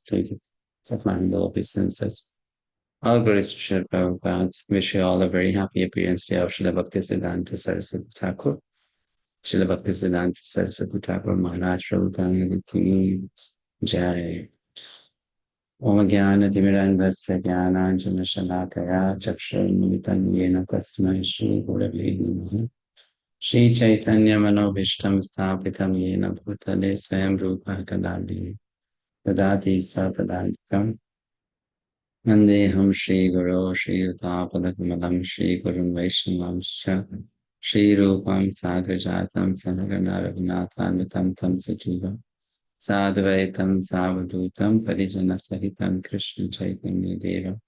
please of my humble obeisances. All glories to Srila Prabhupada. Wish you all a very happy appearance day of Srila Bhakti-siddhanta Saraswati Thakur. Srila Bhakti-siddhanta Saraswati Thakur Maharaj Prabhupada ki Jai. Om Jnana-timirandhasya Jnananjana-shalakaya Chakshurmilitam Yena Tasmai Shri Gurave Namaha. Shri Chaitanya Manobhishtam Sthapitam Yena Bhutale Swayam Rūpa Kadadi Dadati Sapadantikam Vandeham Shri Guru Shri Utapadakumalam Shri Gurun Vaishnavamscha Shri Rūpam Sagrajatam Sanagana Raghunathanvitam Tam Sajiva Sadvaitam Savadutam Parijana Sahitam Krishna Chaitanya Deva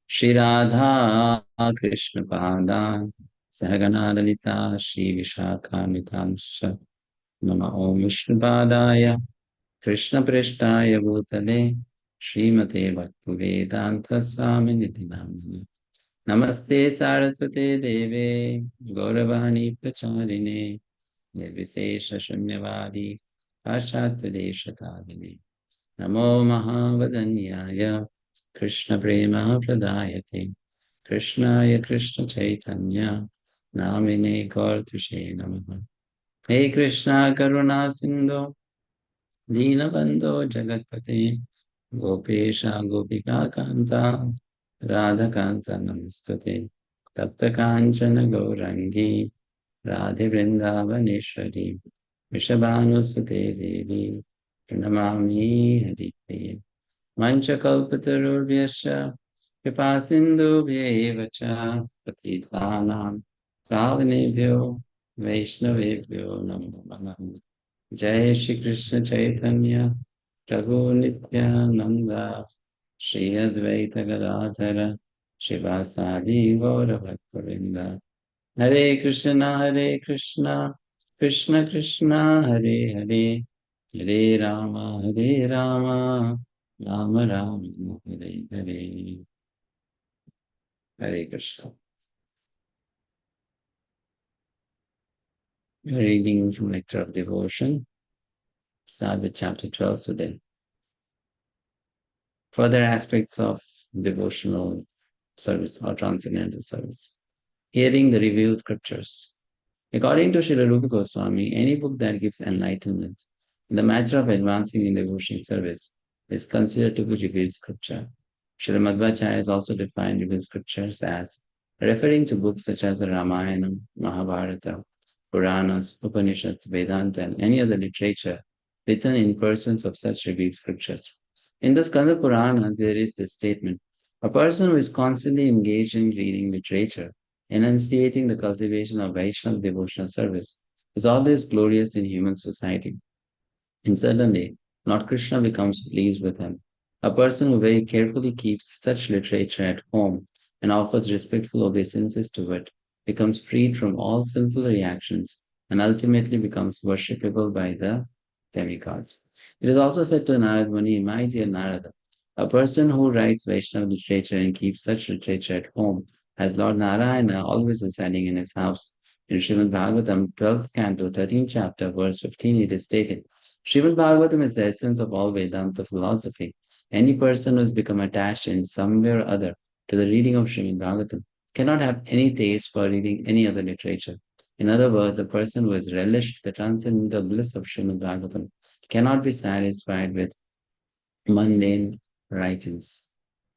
Shri Radha Krishna Pada Sahagana Lalita Shri Vishakamitamscha Nama Om Vishnupadaya Krishna Prishtaya Bhutale Srimate Bhakti-vedanta Swami Niti Namani Namaste Saraswate Deve Gauravani Pracharine Nirvisesha Shunyavadi Pashatya Deshatadine Namo Mahavadanyaya Krishna Prema Pradayate Krishnaya Krishna Chaitanya Namine Gauratushe Namaha Hey Krishna Karuna Sindhu Dīnabandho Jagatpate Gopesha Gopika Kanta Radha Kanta Namastate Tapta Kanchana Gaurangi Radhe Vrindavaneshwari Vishabhanusate Devi Pranamami Haripe Manchakalpatarurvyasya Kripasindhubhya Vacha Patitanam Pavanebhyo Vaishnavebhyo Namo Namaha Jai Shri Krishna Chaitanya Prabhu Nityananda Shri Advaita Gadadhara Shivasadi Gaura Bhaktavinda Hare Krishna Krishna Krishna Hare Hare Hare Rama Rama Rama Hare Hare Hare Krishna. We are reading from Nectar of Devotion. Start with chapter 12 today. Further aspects of devotional service or transcendental service. Hearing the revealed scriptures. According to Srila Rūpa Gosvāmī, any book that gives enlightenment in the matter of advancing in devotional service is considered to be revealed scripture. Srila Madhvacharya has also defined revealed scriptures as referring to books such as the Ramayana, Mahabharata, Puranas, Upanishads, Vedanta, and any other literature written in persons of such revealed scriptures. In the Skanda Purana, there is this statement: a person who is constantly engaged in reading literature, enunciating the cultivation of Vaishnava devotional service, is always glorious in human society. And certainly, Lord Krishna becomes pleased with him. A person who very carefully keeps such literature at home and offers respectful obeisances to it becomes freed from all sinful reactions and ultimately becomes worshipable by the demigods. It is also said to Narad Muni, my dear Narada, a person who writes Vaishnava literature and keeps such literature at home has Lord Narayana always residing in his house. In Srimad Bhagavatam, 12th canto, 13th chapter, verse 15, it is stated, Srimad Bhagavatam is the essence of all Vedanta philosophy. Any person who has become attached in some way or other to the reading of Srimad Bhagavatam cannot have any taste for reading any other literature. In other words, a person who has relished the transcendental bliss of Srimad Bhagavatam cannot be satisfied with mundane writings.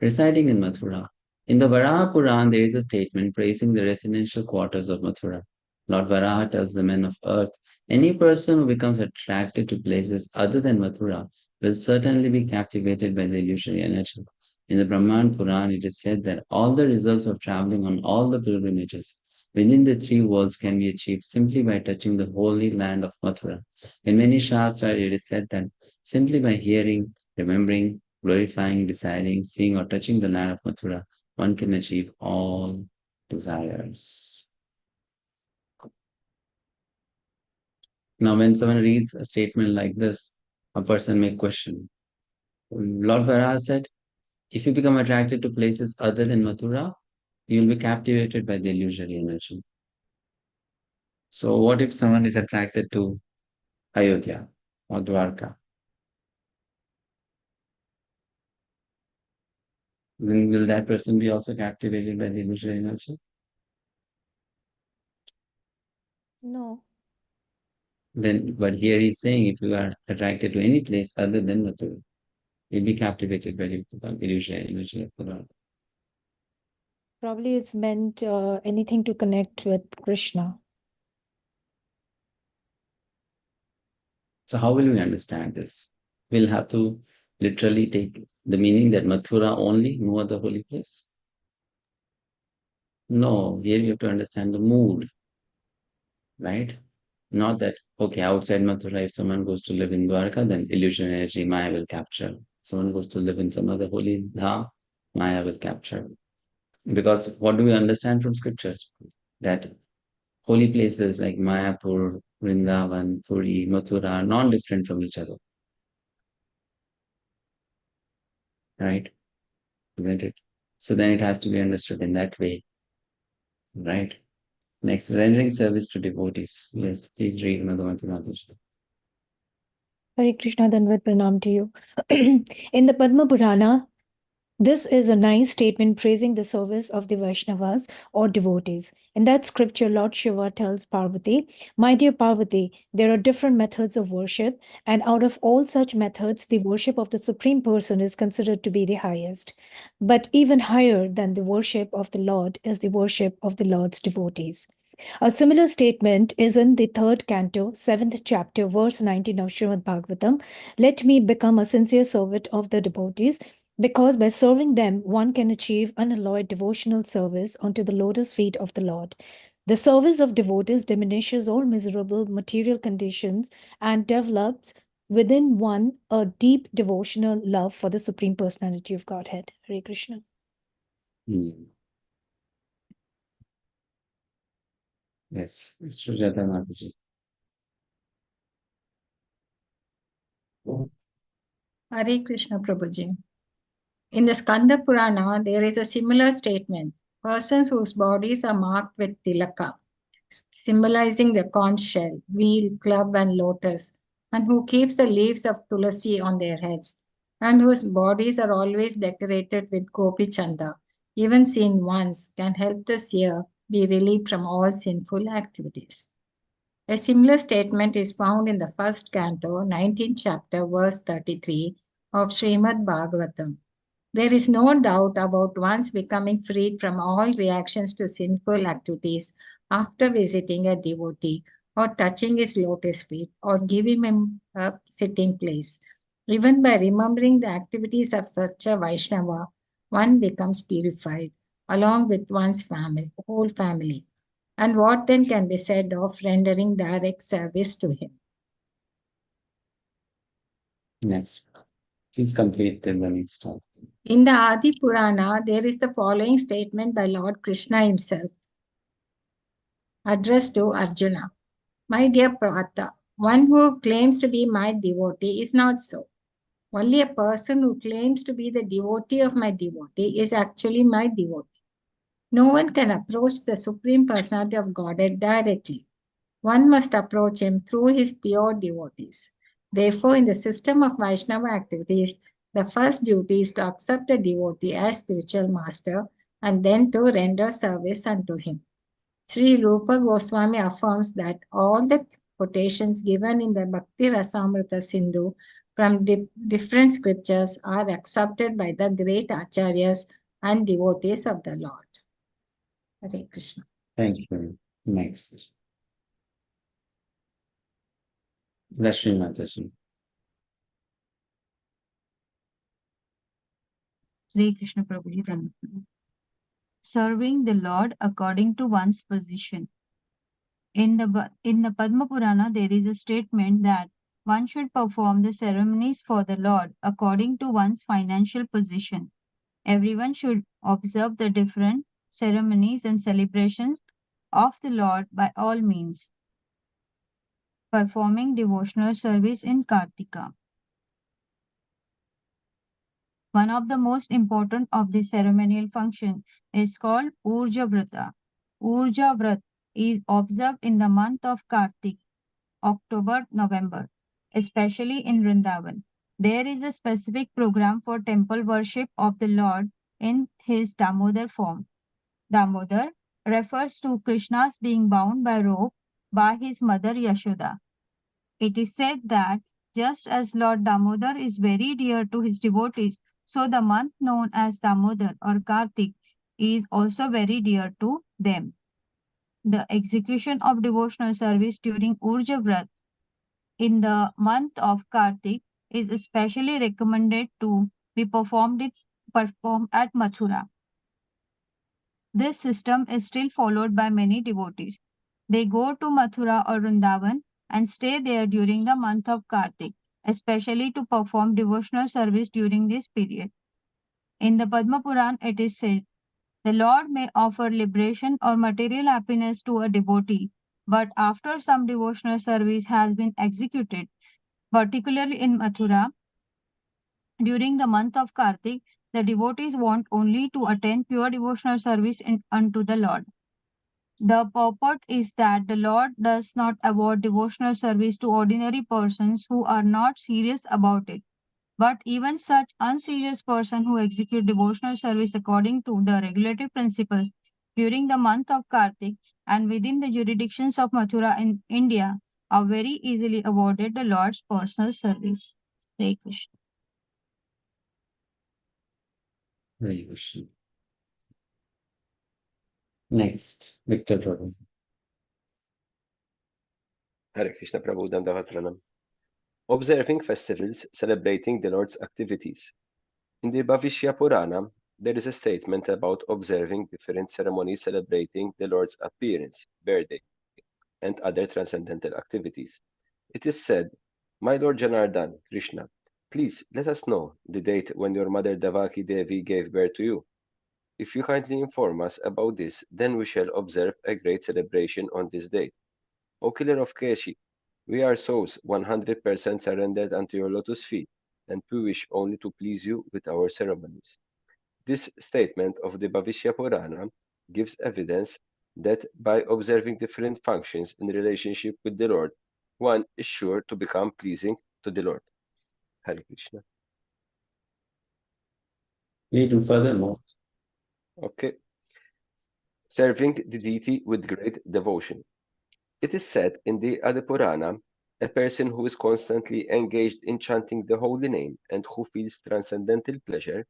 Reciting in Mathura. In the Varaha Puran, there is a statement praising the residential quarters of Mathura. Lord Varaha tells the men of earth, any person who becomes attracted to places other than Mathura will certainly be captivated by the illusory energy. In the Brahman Puran, it is said that all the results of traveling on all the pilgrimages within the three worlds can be achieved simply by touching the holy land of Mathura. In many Shastras, it is said that simply by hearing, remembering, glorifying, deciding, seeing, or touching the land of Mathura, one can achieve all desires. Now, when someone reads a statement like this, a person may question. Lord Varaha said, if you become attracted to places other than Mathura, you will be captivated by the illusory energy. So what if someone is attracted to Ayodhya or Dwarka? then will that person be also captivated by the illusory energy? No. Then, but here he's saying if you are attracted to any place other than Matura, you'll be captivated by the illusory energy of the Lord. Probably it's meant anything to connect with Krishna. So how will we understand this? We'll have to literally take the meaning that Mathura only, no other holy place. No, here we have to understand the mood, right? Not that, okay, outside Mathura, if someone goes to live in Dwarka, then illusion energy, Maya will capture. Someone goes to live in some other holy dham, Maya will capture. Because what do we understand from scriptures? That holy places like Mayapur, Vrindavan, Puri, Mathura are non-different from each other, right? Isn't it? So then it has to be understood in that way, right? Next, rendering service to devotees. Yes, please read Madhumati Mataji. Hare Krishna, Dandavat Pranam to you. In the Padma Purana, this is a nice statement praising the service of the Vaishnavas or devotees. In that scripture, Lord Shiva tells Parvati, "My dear Parvati, there are different methods of worship, and out of all such methods, the worship of the Supreme Person is considered to be the highest. But even higher than the worship of the Lord is the worship of the Lord's devotees." A similar statement is in the third canto, 7th chapter, verse 19 of Srimad Bhagavatam. "Let me become a sincere servant of the devotees, because by serving them, one can achieve unalloyed devotional service unto the lotus feet of the Lord. The service of devotees diminishes all miserable material conditions and develops within one a deep devotional love for the Supreme Personality of Godhead." Hare Krishna. Yes, Sujata Mataji. Hare Krishna Prabhuji. In the Skanda Purana, there is a similar statement. Persons whose bodies are marked with tilaka, symbolizing the conch shell, wheel, club, and lotus, and who keeps the leaves of tulasi on their heads, and whose bodies are always decorated with gopi chanda, even seen once, can help the seer be relieved from all sinful activities. A similar statement is found in the first canto, 19th chapter, verse 33 of Srimad Bhagavatam. There is no doubt about one's becoming freed from all reactions to sinful activities after visiting a devotee or touching his lotus feet or giving him a sitting place. Even by remembering the activities of such a Vaishnava, one becomes purified along with one's family, whole family. And what then can be said of rendering direct service to him? Next. Please complete till the next talk. In the Adi Purana, there is the following statement by Lord Krishna himself, addressed to Arjuna. My dear Pratha, one who claims to be my devotee is not so. Only a person who claims to be the devotee of my devotee is actually my devotee. No one can approach the Supreme Personality of Godhead directly. One must approach him through his pure devotees. Therefore, in the system of Vaishnava activities, the first duty is to accept a devotee as spiritual master and then to render service unto him. Sri Rūpa Gosvāmī affirms that all the quotations given in the Bhakti-rasāmṛta-sindhu from different scriptures are accepted by the great acharyas and devotees of the Lord. Hare Krishna. Thank you. Next. Lakshmi Mataji. Hare Krishna Prabhuji. Serving the Lord according to one's position. In the Padma Purana, there is a statement that one should perform the ceremonies for the Lord according to one's financial position. Everyone should observe the different ceremonies and celebrations of the Lord by all means, performing devotional service in Kartika. One of the most important of the ceremonial function is called Urja Vrata. Urja Vrat is observed in the month of Kartik, October, November, especially in Vrindavan. There is a specific program for temple worship of the Lord in his Damodar form. Damodar refers to Krishna's being bound by rope by his mother Yashoda. It is said that just as Lord Damodar is very dear to his devotees, so the month known as Damodar or Kartik is also very dear to them. The execution of devotional service during Urja Vrat in the month of Kartik is especially recommended to be performed at Mathura. This system is still followed by many devotees. They go to Mathura or Vrindavan and stay there during the month of Kartik, especially to perform devotional service during this period. In the Padma Puran, it is said, the Lord may offer liberation or material happiness to a devotee, but after some devotional service has been executed, particularly in Mathura, during the month of Kartik, the devotees want only to attend pure devotional service unto the Lord. The purport is that the Lord does not award devotional service to ordinary persons who are not serious about it, but even such unserious person who execute devotional service according to the regulative principles during the month of Kartik and within the jurisdictions of Mathura in India are very easily awarded the Lord's personal service. Hare Krishna. Hare Krishna. Next, Victor Prabhu. Hare Krishna Prabhu Dandavat Pranam. Observing festivals celebrating the Lord's activities. In the Bhavishya Purana, there is a statement about observing different ceremonies celebrating the Lord's appearance, birthday, and other transcendental activities. It is said, My Lord Janardhan, Krishna, please let us know the date when your mother Devaki Devi gave birth to you. If you kindly inform us about this, then we shall observe a great celebration on this date. O killer of Keshi, we are souls 100% surrendered unto your lotus feet, and we wish only to please you with our ceremonies. This statement of the Bhavishya Purana gives evidence that by observing different functions in relationship with the Lord, one is sure to become pleasing to the Lord. Hare Krishna. Read furthermore. Okay. Serving the deity with great devotion. It is said in the Adi Purana, a person who is constantly engaged in chanting the holy name and who feels transcendental pleasure,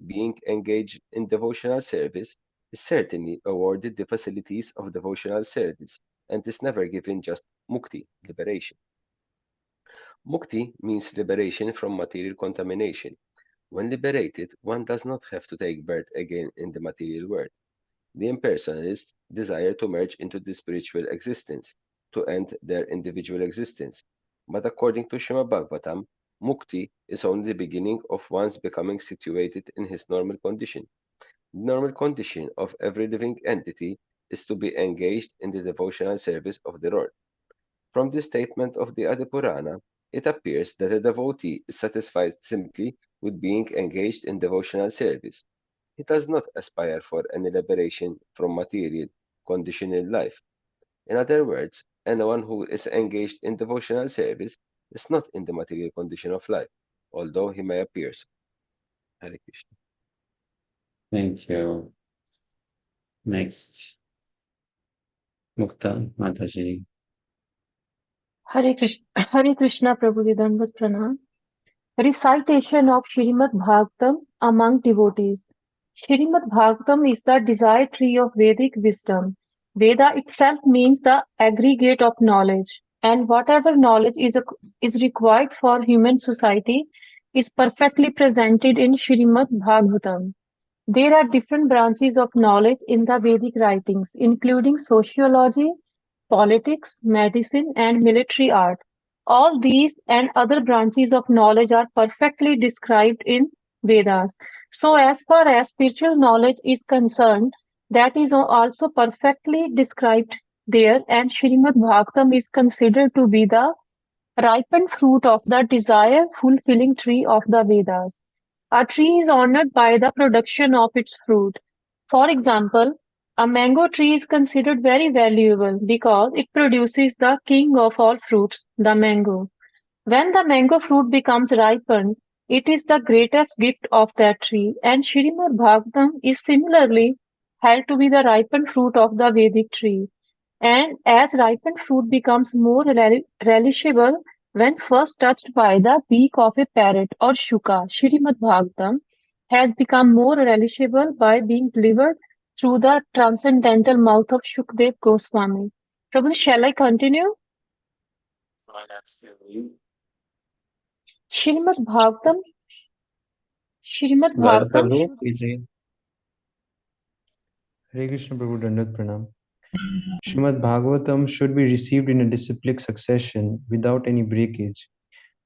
being engaged in devotional service, is certainly awarded the facilities of devotional service and is never given just mukti, liberation. Mukti means liberation from material contamination. When liberated, one does not have to take birth again in the material world. The impersonalists desire to merge into the spiritual existence, to end their individual existence. But according to Srimad Bhagavatam, mukti is only the beginning of one's becoming situated in his normal condition. The normal condition of every living entity is to be engaged in the devotional service of the Lord. From this statement of the Adi Purana, it appears that a devotee is satisfied simply with being engaged in devotional service. He does not aspire for any liberation from material, conditional life. In other words, anyone who is engaged in devotional service is not in the material condition of life, although he may appear so. Hare Krishna. Thank you. Next, Mukta Mataji. Hare Krishna Prabhu Dandavat Pranam. Recitation of Śrīmad Bhagavatam among devotees. Śrīmad Bhagavatam is the desired tree of Vedic wisdom. Veda itself means the aggregate of knowledge, and whatever knowledge is required for human society is perfectly presented in Śrīmad Bhagavatam. There are different branches of knowledge in the Vedic writings, including sociology, politics, medicine, and military art. All these and other branches of knowledge are perfectly described in Vedas. So, as far as spiritual knowledge is concerned, that is also perfectly described there, and Śrīmad Bhagavatam is considered to be the ripened fruit of the desire-fulfilling tree of the Vedas. A tree is honored by the production of its fruit. For example, a mango tree is considered very valuable because it produces the king of all fruits, the mango. When the mango fruit becomes ripened, It is the greatest gift of that tree, and Śrīmad Bhagavatam is similarly held to be the ripened fruit of the Vedic tree. And as ripened fruit becomes more relishable when first touched by the beak of a parrot or shuka, Śrīmad Bhagavatam has become more relishable by being delivered through the transcendental mouth of Shukdev Goswami. Prabhu, shall I continue? Śrīmad Bhagavatam Prabhu, please read. Hare Krishna Prabhu, Dandavat Pranam. Śrīmad Bhagavatam should be received in a disciplic succession without any breakage.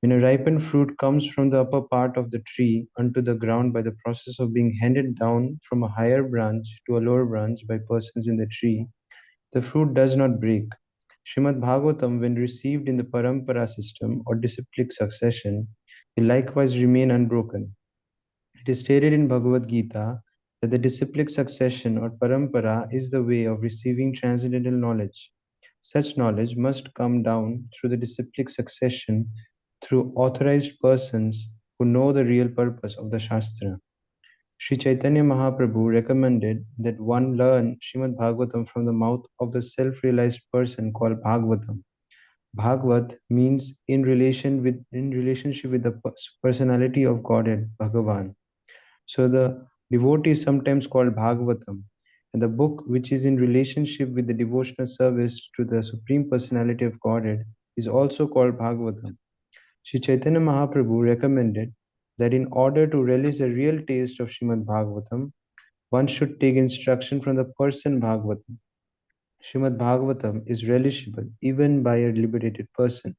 When a ripened fruit comes from the upper part of the tree unto the ground by the process of being handed down from a higher branch to a lower branch by persons in the tree, the fruit does not break. Śrīmad Bhagavatam, when received in the parampara system or disciplic succession, will likewise remain unbroken. It is stated in Bhagavad Gita that the disciplic succession or parampara is the way of receiving transcendental knowledge. Such knowledge must come down through the disciplic succession through authorized persons who know the real purpose of the Shastra. Sri Chaitanya Mahaprabhu recommended that one learn Śrīmad Bhagavatam from the mouth of the self-realized person called Bhagavatam. Bhagavat means in relationship with the personality of Godhead, Bhagavan. So the devotee is sometimes called Bhagavatam, and the book which is in relationship with the devotional service to the Supreme Personality of Godhead is also called Bhagavatam. Sri Chaitanya Mahaprabhu recommended that in order to relish a real taste of Śrīmad Bhagavatam, one should take instruction from the person Bhagavatam. Śrīmad Bhagavatam is relishable even by a liberated person.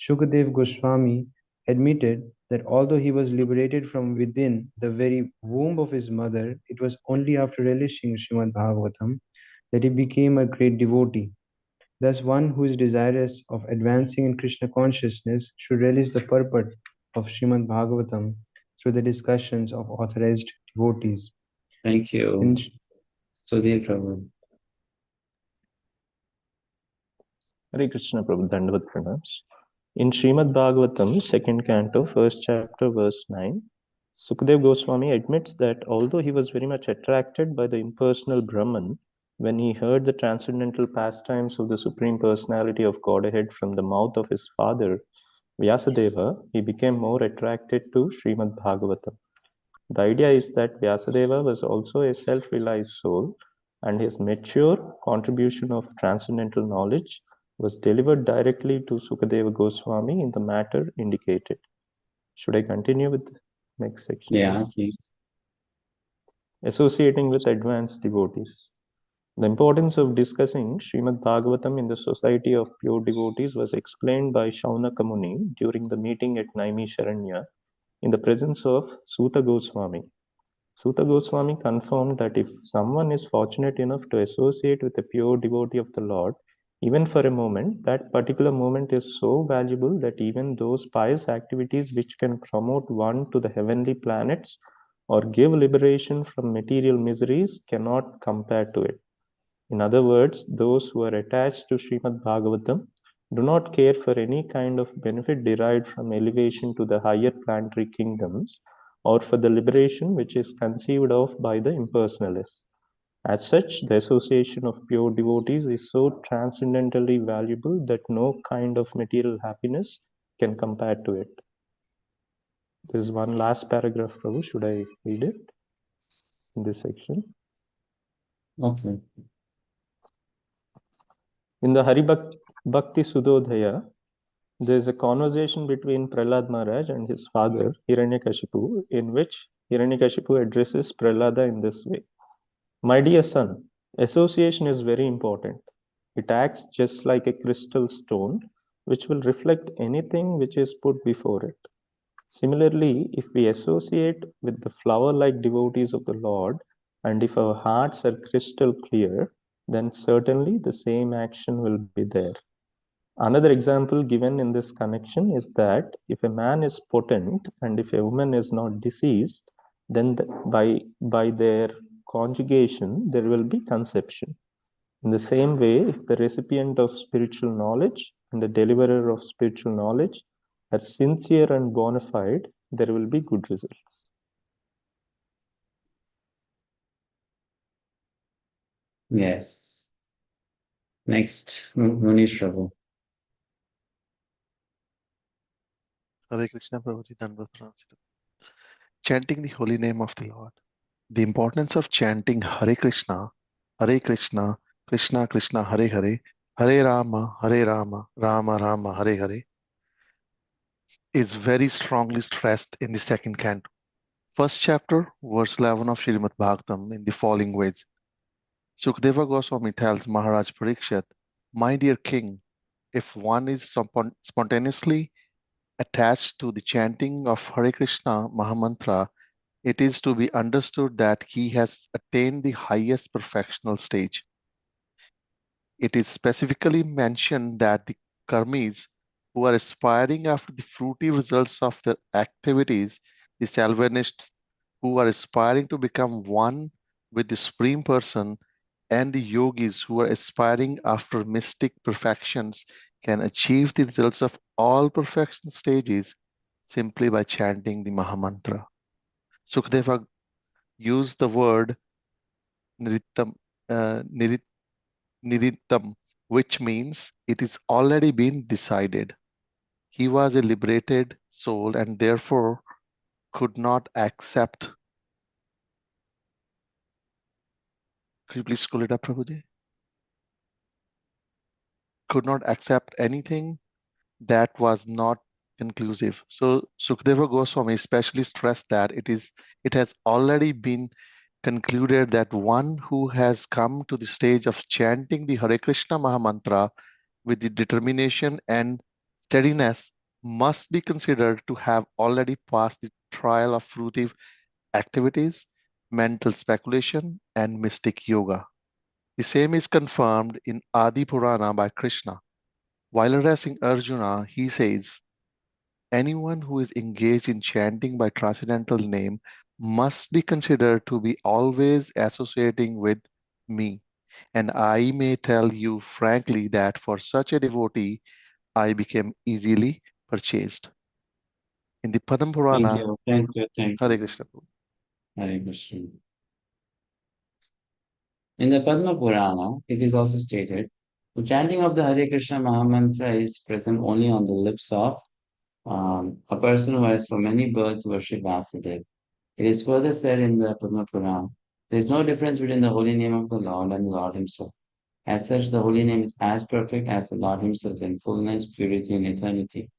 Shukadev Goswami admitted that although he was liberated from within the very womb of his mother, it was only after relishing Śrīmad Bhagavatam that he became a great devotee. Thus, one who is desirous of advancing in Krishna consciousness should relish the purport of Śrīmad Bhagavatam through the discussions of authorized devotees. Thank you. Sudhir Prabhu. Hare Krishna Prabhu, Dandavat Pranams. In Śrīmad Bhagavatam, second canto, first chapter, verse 9, Sukadeva Goswami admits that although he was very much attracted by the impersonal Brahman, when he heard the transcendental pastimes of the Supreme Personality of Godhead from the mouth of his father, Vyasadeva, he became more attracted to Śrīmad Bhagavatam. The idea is that Vyasadeva was also a self-realized soul, and his mature contribution of transcendental knowledge was delivered directly to Sukadeva Goswami in the matter indicated. Should I continue with the next section? Yeah, please. Associating with advanced devotees. The importance of discussing Śrīmad Bhagavatam in the society of pure devotees was explained by Shaunaka Muni during the meeting at Naimisharanya in the presence of Suta Goswami. Suta Goswami confirmed that if someone is fortunate enough to associate with a pure devotee of the Lord, even for a moment, that particular moment is so valuable that even those pious activities which can promote one to the heavenly planets or give liberation from material miseries cannot compare to it. In other words, those who are attached to Śrīmad Bhagavatam do not care for any kind of benefit derived from elevation to the higher planetary kingdoms or for the liberation which is conceived of by the impersonalists. As such, the association of pure devotees is so transcendently valuable that no kind of material happiness can compare to it. There's one last paragraph, Prabhu. Should I read it in this section? Okay. In the Bhakti Sudodhaya, there is a conversation between Prahlad Maharaj and his father, Hiranyakashipu, in which Hiranyakashipu addresses Prahlada in this way. My dear son, association is very important. It acts just like a crystal stone, which will reflect anything which is put before it. Similarly, if we associate with the flower-like devotees of the Lord, and if our hearts are crystal clear, then certainly the same action will be there. Another example given in this connection is that if a man is potent and if a woman is not deceased, then by their conjugation, there will be conception. In the same way, if the recipient of spiritual knowledge and the deliverer of spiritual knowledge are sincere and bona fide, there will be good results. Yes. Next, Munish Prabhu. Hare Krishna Prabhuji, Dandavat Pranam. Chanting the holy name of the Lord. The importance of chanting Hare Krishna, Krishna Krishna, Hare Hare, Hare Rama, Rama Rama, Hare Hare, is very strongly stressed in the second canto. First chapter, verse 11 of Srimad Bhagavatam in the following ways. Sukadeva Goswami tells Maharaj Parikshit, my dear king, if one is spontaneously attached to the chanting of Hare Krishna Mahamantra, it is to be understood that he has attained the highest perfectional stage. It is specifically mentioned that the karmis who are aspiring after the fruity results of their activities, the salvanists who are aspiring to become one with the Supreme Person, and the yogis who are aspiring after mystic perfections can achieve the results of all perfection stages simply by chanting the Mahamantra. Sukadeva used the word niritam, niritam, which means it is already been decided. He was a liberated soul and therefore could not accept. Could you please scroll it up, Prabhuji? Could not accept anything that was not conclusive. So Sukadeva Goswami especially stressed that it has already been concluded that one who has come to the stage of chanting the Hare Krishna Mahamantra with the determination and steadiness must be considered to have already passed the trial of fruitive activities, mental speculation, and mystic yoga. The same is confirmed in Adi Purana by Krishna. While addressing Arjuna, he says, anyone who is engaged in chanting by transcendental name must be considered to be always associating with me. And I may tell you frankly that for such a devotee, I became easily purchased. In the Padma Thank Purana, you. Thank you. Thank Hare you. Krishna. Hare Krishna. In the Padma Purana, it is also stated, the chanting of the Hare Krishna Mahamantra is present only on the lips of a person who has for many births worshipped Vasudeva. It is further said in the Padma Purana, there is no difference between the holy name of the Lord and the Lord himself. As such, the holy name is as perfect as the Lord himself in fullness, purity, and eternity.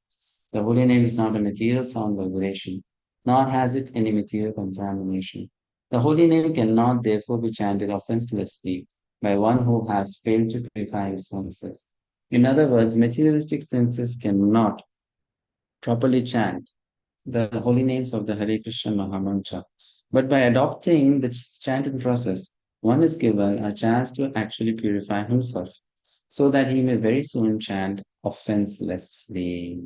The holy name is not a material sound vibration, nor has it any material contamination. The holy name cannot therefore be chanted offenselessly by one who has failed to purify his senses. In other words, materialistic senses cannot properly chant the holy names of the Hare Krishna Mahamantra. But by adopting the chanting process, one is given a chance to actually purify himself so that he may very soon chant offenselessly.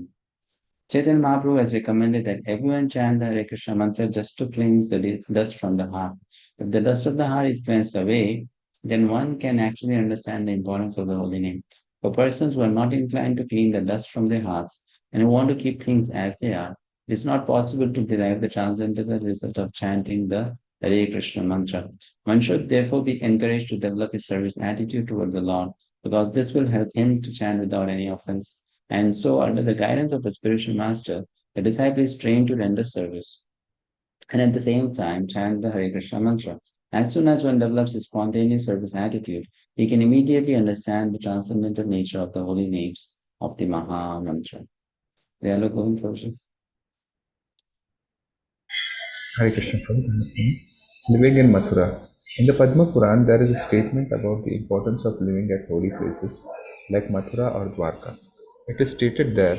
Chaitanya Mahaprabhu has recommended that everyone chant the Hare Krishna mantra just to cleanse the dust from the heart. If the dust of the heart is cleansed away, then one can actually understand the importance of the holy name. For persons who are not inclined to clean the dust from their hearts and who want to keep things as they are, it is not possible to derive the transcendental result of chanting the Hare Krishna mantra. One should therefore be encouraged to develop a service attitude toward the Lord, because this will help him to chant without any offense. And so, under the guidance of a spiritual master, the disciple is trained to render service and at the same time chant the Hare Krishna mantra. As soon as one develops a spontaneous service attitude, he can immediately understand the transcendental nature of the holy names of the Maha Mantra. Hare Krishna Prabhu. Living in Mathura. In the Padma Puran, there is a statement about the importance of living at holy places like Mathura or Dwarka. It is stated there,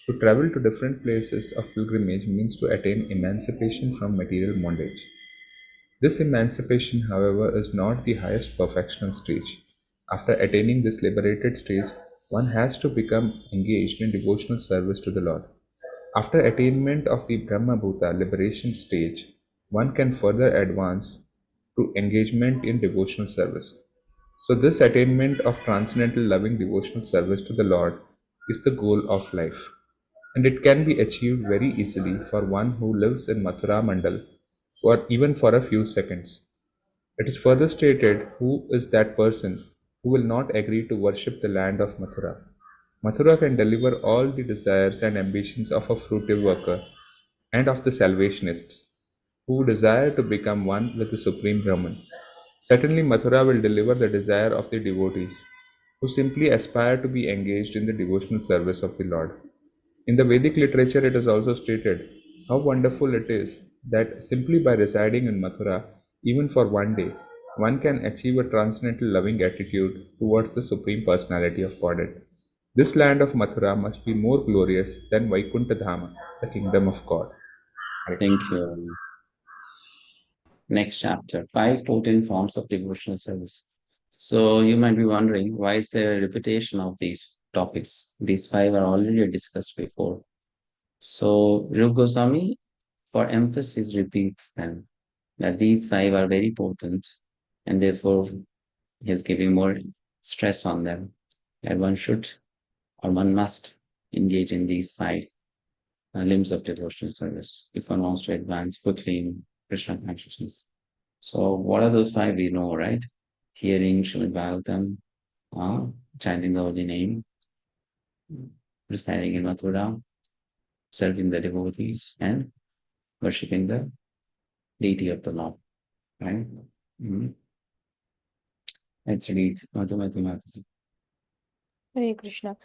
to travel to different places of pilgrimage means to attain emancipation from material bondage. This emancipation, however, is not the highest perfectional stage. After attaining this liberated stage, one has to become engaged in devotional service to the Lord. After attainment of the Brahma-bhuta liberation stage, one can further advance to engagement in devotional service. So this attainment of transcendental loving devotional service to the Lord is the goal of life. and it can be achieved very easily for one who lives in Mathura Mandal, or even for a few seconds. It is further stated who is that person who will not agree to worship the land of Mathura. Mathura can deliver all the desires and ambitions of a fruitive worker and of the salvationists who desire to become one with the Supreme Brahman. Certainly, Mathura will deliver the desire of the devotees who simply aspire to be engaged in the devotional service of the Lord. In the Vedic literature, it is also stated how wonderful it is that simply by residing in Mathura, even for one day, one can achieve a transcendental loving attitude towards the Supreme Personality of Godhead. This land of Mathura must be more glorious than Vaikuntha Dhama, the kingdom of God. Thank you. Next chapter, 5 potent forms of devotional service. So you might be wondering, why is there a repetition of these topics? These 5 are already discussed before. So Rupa Goswami, for emphasis, repeats them, that these 5 are very potent, and therefore he is giving more stress on them, that one should or one must engage in these 5 limbs of devotional service if one wants to advance quickly in Krishna consciousness. So what are those 5 we know, right? Hearing Srimad Bhagavatam, chanting the holy name, reciting in Mathura, serving the devotees, and worshipping the deity of the Lord, right? Let's read Madhumati. Hare Krishna.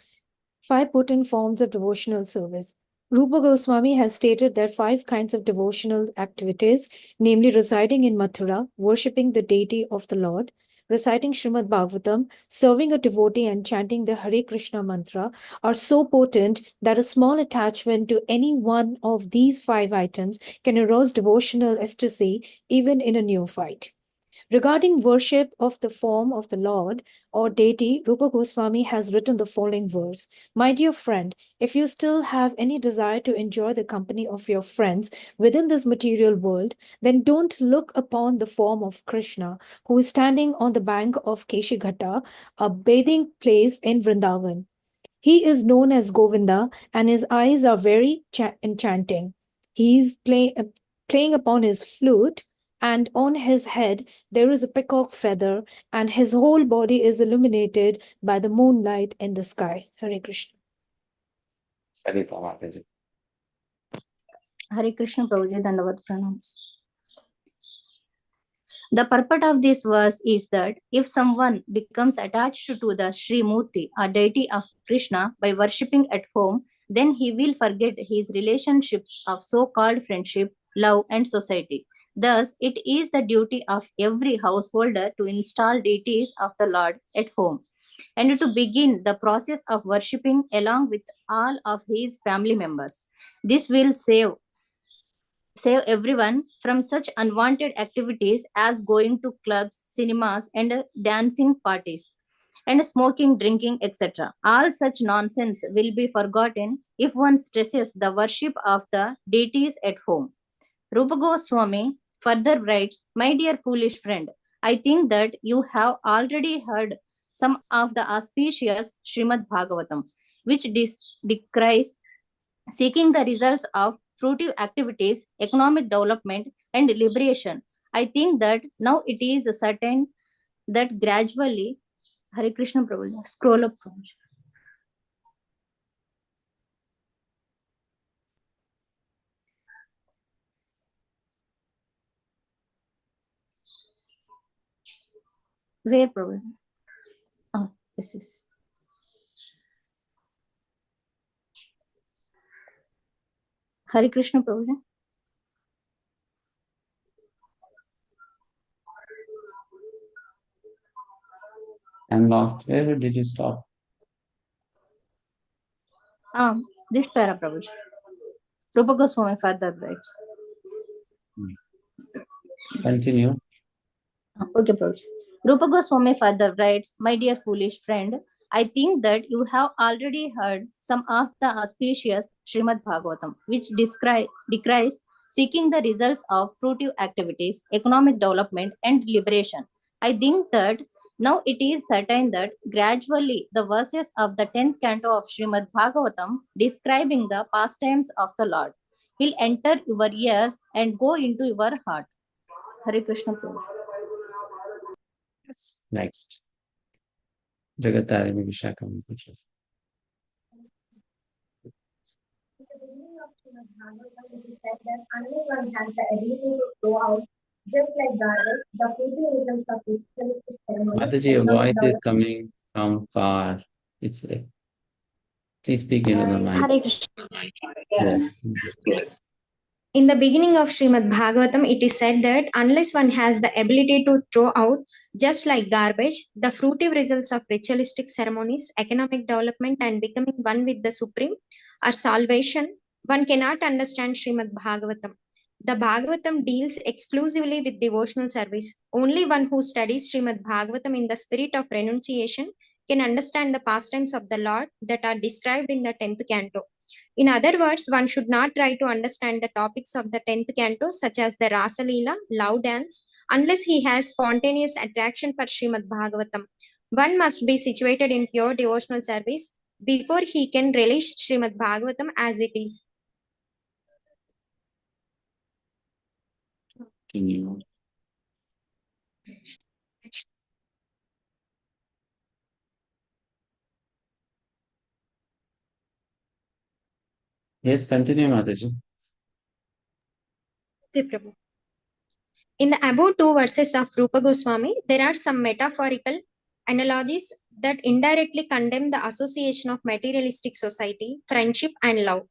5 potent forms of devotional service. Rupa Goswami has stated that 5 kinds of devotional activities, namely reciting in Mathura, worshipping the deity of the Lord, reciting Srimad Bhagavatam, serving a devotee and chanting the Hare Krishna mantra, are so potent that a small attachment to any one of these 5 items can arouse devotional ecstasy even in a neophyte. Regarding worship of the form of the Lord or deity, Rupa Goswami has written the following verse. My dear friend, if you still have any desire to enjoy the company of your friends within this material world, then don't look upon the form of Krishna, who is standing on the bank of Keshighata, a bathing place in Vrindavan. He is known as Govinda, and his eyes are very enchanting. He is playing upon his flute, and on his head there is a peacock feather, and his whole body is illuminated by the moonlight in the sky. Hare Krishna. Sarita Mataji. Hare Krishna Prabhuji, Dandavat Pranams. The purport of this verse is that if someone becomes attached to the Sri Murti, a deity of Krishna, by worshipping at home, then he will forget his relationships of so-called friendship, love, and society. Thus, it is the duty of every householder to install deities of the Lord at home and to begin the process of worshipping along with all of his family members. This will save everyone from such unwanted activities as going to clubs, cinemas, and dancing parties, and smoking, drinking, etc. All such nonsense will be forgotten if one stresses the worship of the deities at home. Rupa Goswami further writes, My dear foolish friend, I think that you have already heard some of the auspicious Srimad Bhagavatam, which decries seeking the results of fruitive activities, economic development, and liberation. I think that now it is certain that gradually, Hare Krishna Prabhu, scroll up. Where Prabhu? Oh, this is. Hare Krishna Prabhu. And lost, where did you stop? This para Prabhu. Rupa Goswami further writes. Continue. Okay, Prabhu. Rupa Goswami further writes, My dear foolish friend, I think that you have already heard some of the auspicious Srimad Bhagavatam, which decries seeking the results of fruitive activities, economic development, and liberation. I think that now it is certain that gradually the verses of the 10th canto of Srimad Bhagavatam describing the pastimes of the Lord will enter your ears and go into your heart. Hare Krishna Prabhu. Yes. Next. Jagatarini Vishakha. Mataji, your voice is coming from far. It's like, please speak into the mic. Hare Krishna. Yes. In the beginning of Srimad Bhagavatam, it is said that unless one has the ability to throw out, just like garbage, the fruitive results of ritualistic ceremonies, economic development, and becoming one with the Supreme or salvation, one cannot understand Srimad Bhagavatam. The Bhagavatam deals exclusively with devotional service. Only one who studies Srimad Bhagavatam in the spirit of renunciation can understand the pastimes of the Lord that are described in the 10th canto. In other words, one should not try to understand the topics of the 10th canto, such as the Rasa Leela, love dance, unless he has spontaneous attraction for Srimad Bhagavatam. One must be situated in pure devotional service before he can relish Srimad Bhagavatam as it is. Continue. Yes, continue, Mataji. In the above two verses of Rūpa Gosvāmī, there are some metaphorical analogies that indirectly condemn the association of materialistic society, friendship, and love.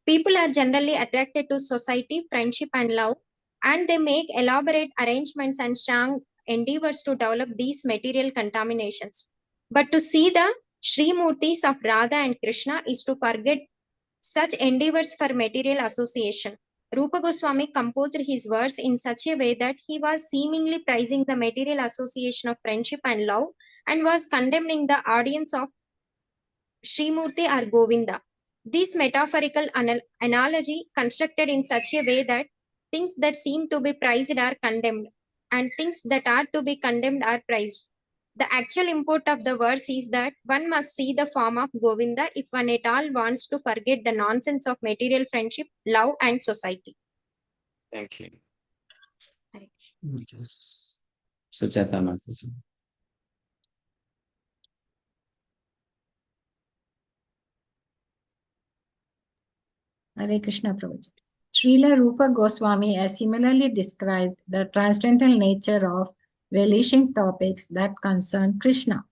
People are generally attracted to society, friendship, and love, and they make elaborate arrangements and strong endeavors to develop these material contaminations. But to see the Sri Murtis of Radha and Krishna is to forget such endeavors for material association. Rūpa Gosvāmī composed his verse in such a way that he was seemingly praising the material association of friendship and love and was condemning the audience of Srimurti or Govinda. This metaphorical analogy constructed in such a way that things that seem to be praised are condemned and things that are to be condemned are praised. The actual import of the verse is that one must see the form of Govinda if one at all wants to forget the nonsense of material friendship, love, and society. Thank you. Yes. Sujata Mataji. Hare Krishna Prabhuji. Śrīla Rūpa Gosvāmī has similarly described the transcendental nature of relishing topics that concern Krishna.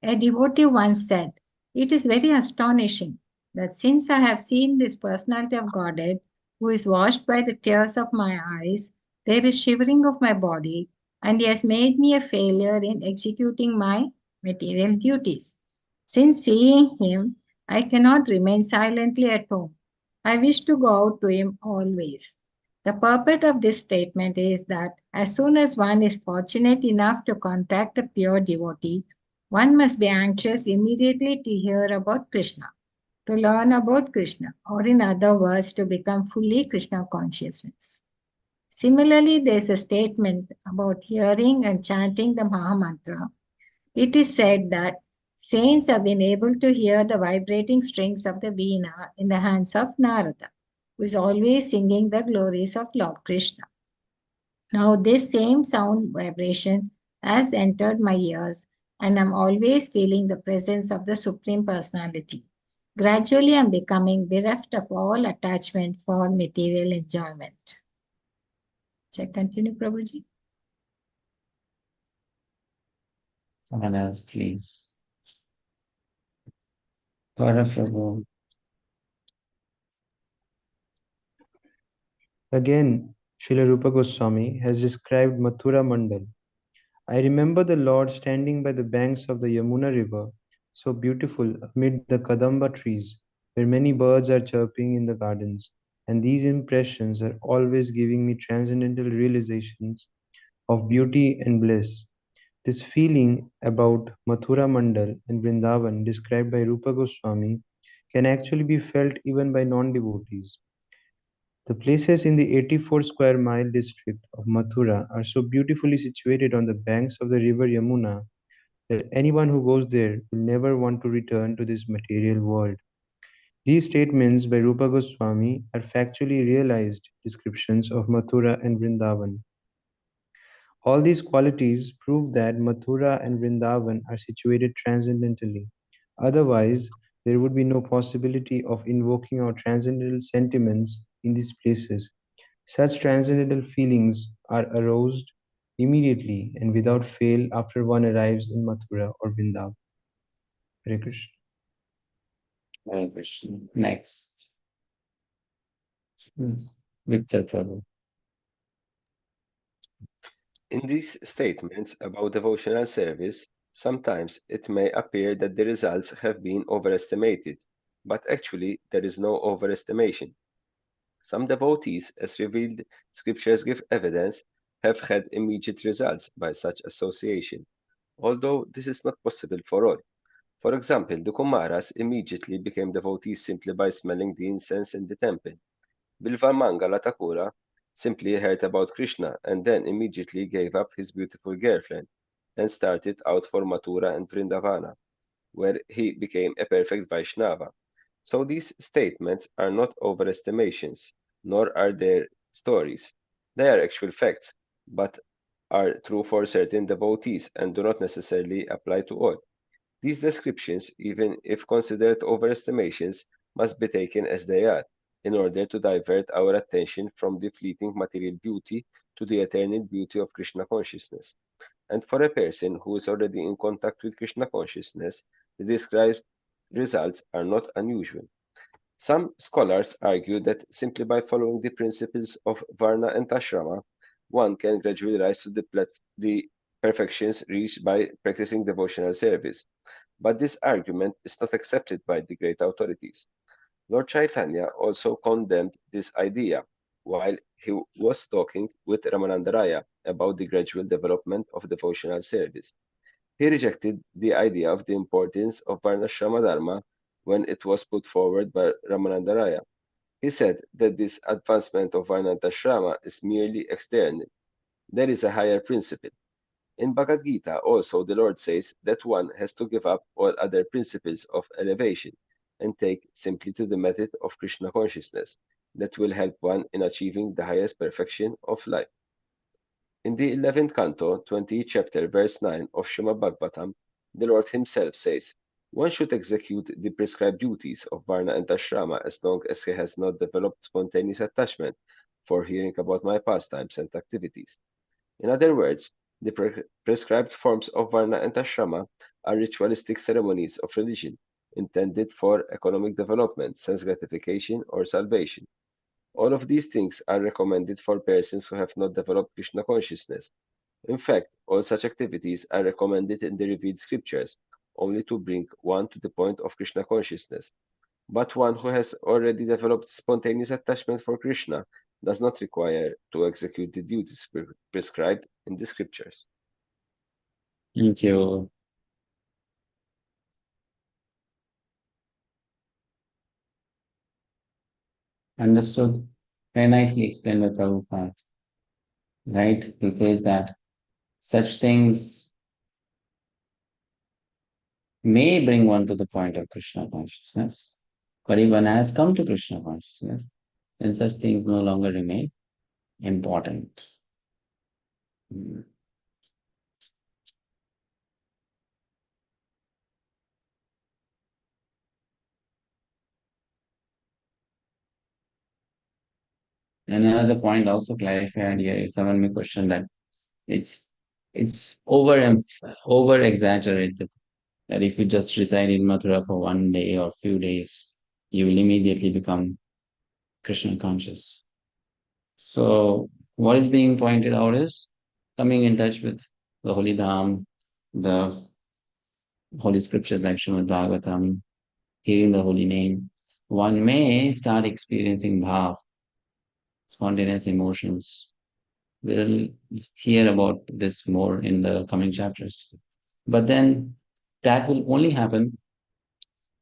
A devotee once said, "It is very astonishing that since I have seen this personality of Godhead, who is washed by the tears of my eyes, there is shivering of my body, and he has made me a failure in executing my material duties. Since seeing him, I cannot remain silently at home. I wish to go out to him always." The purport of this statement is that as soon as one is fortunate enough to contact a pure devotee, one must be anxious immediately to hear about Krishna, to learn about Krishna, or in other words, to become fully Krishna consciousness. Similarly, there is a statement about hearing and chanting the Mahamantra. It is said that saints have been able to hear the vibrating strings of the veena in the hands of Narada, who is always singing the glories of Lord Krishna. Now this same sound vibration has entered my ears, and I'm always feeling the presence of the Supreme Personality. Gradually, I'm becoming bereft of all attachment for material enjoyment. Shall I continue, Prabhuji? Someone else, please. Gaurav Prabhu. Again, Srila Rūpa Gosvāmī has described Mathura Mandal. I remember the Lord standing by the banks of the Yamuna river, so beautiful amid the Kadamba trees, where many birds are chirping in the gardens, and these impressions are always giving me transcendental realizations of beauty and bliss. This feeling about Mathura Mandal and Vrindavan described by Rūpa Gosvāmī can actually be felt even by non-devotees. The places in the 84 square mile district of Mathura are so beautifully situated on the banks of the river Yamuna that anyone who goes there will never want to return to this material world. These statements by Rūpa Gosvāmī are factually realized descriptions of Mathura and Vrindavan. All these qualities prove that Mathura and Vrindavan are situated transcendentally. Otherwise, there would be no possibility of invoking our transcendental sentiments in these places. Such transcendental feelings are aroused immediately and without fail after one arrives in Mathura or Vrindavan. Hare Krishna. Hare Krishna. Next. Victor Prabhu. In these statements about devotional service, sometimes it may appear that the results have been overestimated, but actually there is no overestimation. Some devotees, as revealed scriptures give evidence, have had immediate results by such association, although this is not possible for all. For example, the Kumaras immediately became devotees simply by smelling the incense in the temple. Bilvamangala Thakura simply heard about Krishna and then immediately gave up his beautiful girlfriend and started out for Mathura and Vrindavana, where he became a perfect Vaishnava. So these statements are not overestimations, nor are they stories. They are actual facts, but are true for certain devotees and do not necessarily apply to all. These descriptions, even if considered overestimations, must be taken as they are, in order to divert our attention from the fleeting material beauty to the eternal beauty of Krishna consciousness. And for a person who is already in contact with Krishna consciousness, the described results are not unusual. Some scholars argue that simply by following the principles of Varna and Ashrama, one can gradually rise to the perfections reached by practicing devotional service. But this argument is not accepted by the great authorities. Lord Chaitanya also condemned this idea while he was talking with Ramanandaraya about the gradual development of devotional service. He rejected the idea of the importance of Varnashrama Dharma when it was put forward by Ramanandaraya. He said that this advancement of Varnashrama is merely external. There is a higher principle. In Bhagavad Gita, also, the Lord says that one has to give up all other principles of elevation and take simply to the method of Krishna consciousness that will help one in achieving the highest perfection of life. In the 11th canto, 20th chapter, verse 9 of Srimad Bhagavatam, the Lord himself says, one should execute the prescribed duties of Varna and Ashrama as long as he has not developed spontaneous attachment for hearing about my pastimes and activities. In other words, the prescribed forms of Varna and Ashrama are ritualistic ceremonies of religion intended for economic development, sense gratification, or salvation. All of these things are recommended for persons who have not developed Krishna consciousness. In fact, all such activities are recommended in the revealed scriptures only to bring one to the point of Krishna consciousness. But one who has already developed spontaneous attachment for Krishna does not require to execute the duties prescribed in the scriptures. Thank you. Understood. Very nicely explained by Prabhupada. Right? He says that such things may bring one to the point of Krishna consciousness. But if one has come to Krishna consciousness, then such things no longer remain important. And another point also clarified here is someone may question that it's over exaggerated that if you just reside in Mathura for one day or few days, you will immediately become Krishna conscious. So what is being pointed out is coming in touch with the holy dham, the holy scriptures like Srimad Bhagavatam, hearing the holy name. One may start experiencing bhav, spontaneous emotions. We'll hear about this more in the coming chapters. But then that will only happen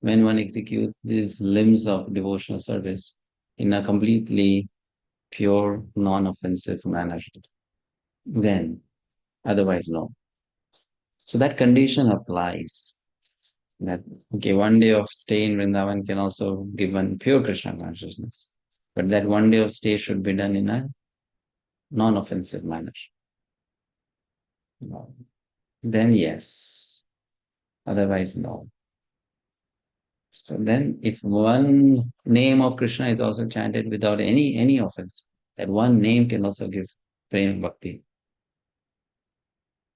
when one executes these limbs of devotional service in a completely pure, non-offensive manner, then otherwise no. So that condition applies. That, okay, one day of stay in Vrindavan can also give one pure Krishna consciousness. But that one day of stay should be done in a non-offensive manner. Then yes, otherwise no. So then if one name of Krishna is also chanted without any offense, that one name can also give prema bhakti.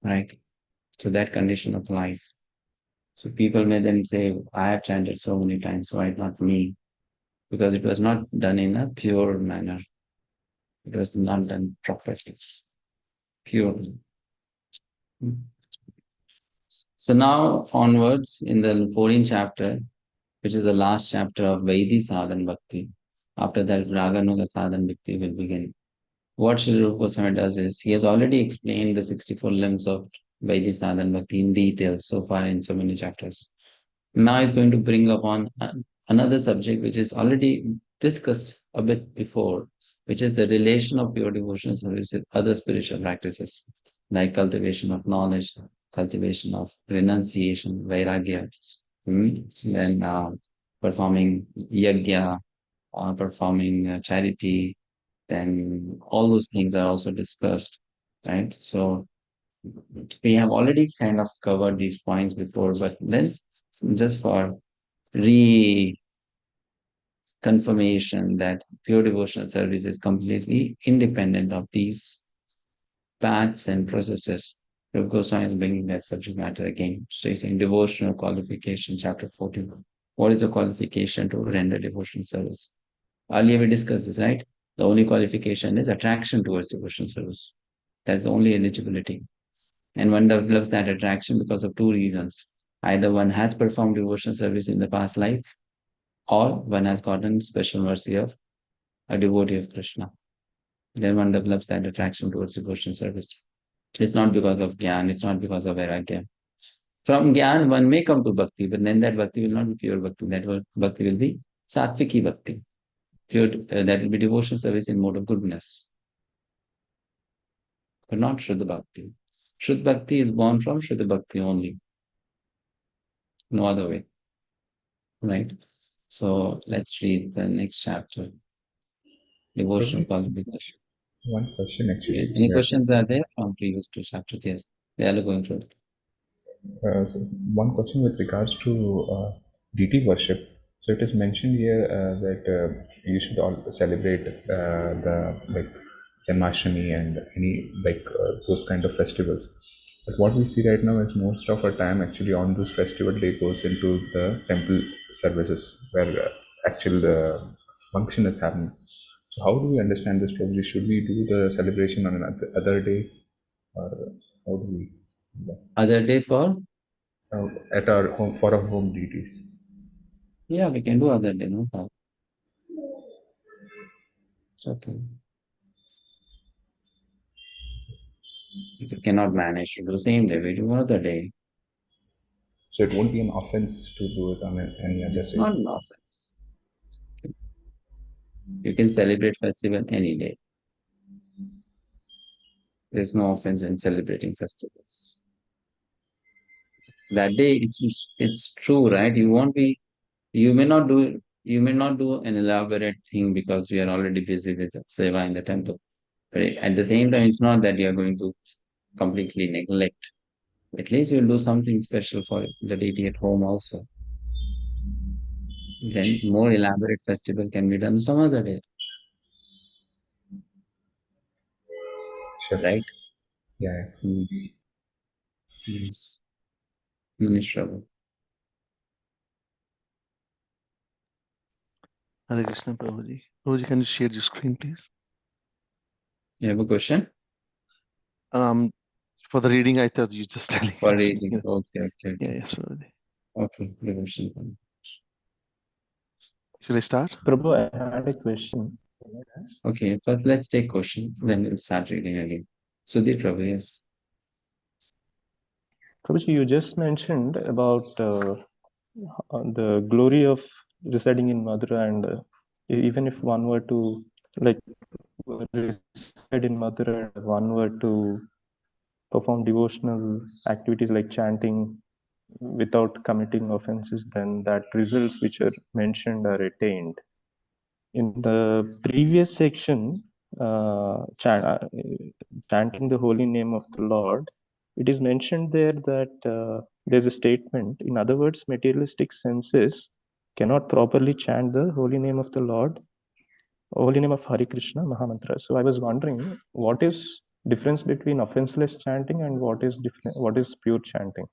Right? So that condition applies. So people may then say, I have chanted so many times, why not me? Because it was not done in a pure manner. It was not done properly, purely. So now onwards in the 14th chapter, which is the last chapter of Vaidhi Sadhan Bhakti. After that, Raganuga Sadhan Bhakti will begin. What Śrīla Rūpa Gosvāmī does is, he has already explained the 64 limbs of Vaidhi Sadhan Bhakti in detail so far in so many chapters. Now he's going to bring upon another subject which is already discussed a bit before, which is the relation of pure devotional service with other spiritual practices, like cultivation of knowledge, cultivation of renunciation, vairagya, then performing yajna, performing charity, then all those things are also discussed, right? So we have already kind of covered these points before, but then just for reconfirmation that pure devotional service is completely independent of these paths and processes, Rūpa Gosvāmī is bringing that subject matter again. So he's saying Devotional Qualification, chapter 14. What is the qualification to render devotional service? Earlier we discussed this, right? The only qualification is attraction towards devotional service. That's the only eligibility. And one develops that attraction because of two reasons. Either one has performed devotional service in the past life, or one has gotten special mercy of a devotee of Krishna. Then one develops that attraction towards devotional service. It's not because of Gyan, it's not because of Vairagya. From Gyan, one may come to Bhakti, but then that Bhakti will not be pure Bhakti. That Bhakti will be Sattviki Bhakti. Pure, that will be devotional service in mode of goodness, but not Shuddha Bhakti. Shuddha Bhakti is born from Shuddha Bhakti only. No other way. Right? So let's read the next chapter. Devotional Qualification. One question actually. Any questions are there from previous two chapters? Yes, they are going through. So one question with regards to deity worship. So it is mentioned here that you should all celebrate the like Janmashtami and any like those kind of festivals. But what we see right now is most of our time actually on this festival day goes into the temple services where actual function is happening. So how do we understand this probably? Should we do the celebration on another day, or how do we do that? Other day for? At our home, for our home deities. Yeah, we can do other day, no problem. It's okay. If you cannot manage to do the same day, we do another day. So it won't be an offense to do it on any other day. It's not an offense. You can celebrate festival any day. There's no offense in celebrating festivals. That day, it's true, right? You may not do an elaborate thing because you are already busy with seva in the temple. But at the same time, it's not that you are going to completely neglect. At least you'll do something special for the deity at home also. Then more elaborate festival can be done some other day. Sure. Right? Yeah. Yes. Minister. Hare Krishna, Prabhuji. Prabhuji, can you share your screen, please? You have a question? For the reading, I thought you just telling. For reading. Okay. Yeah, yes, Prabhuji. Okay. Devotion. Should I start? Prabhu, I had a question. Okay, first let's take question, then we'll start reading again. Sudhir Prabhu, yes. Prabhuji, you just mentioned about the glory of residing in Matura, and even if one were to like reside in Matura, one were to perform devotional activities like chanting without committing offenses, then that results which are mentioned are attained. In the previous section, chanting the holy name of the Lord, it is mentioned there that there's a statement. In other words, materialistic senses cannot properly chant the holy name of the Lord, holy name of Hare Krishna Mahamantra. So I was wondering, what is difference between offenseless chanting and what is pure chanting?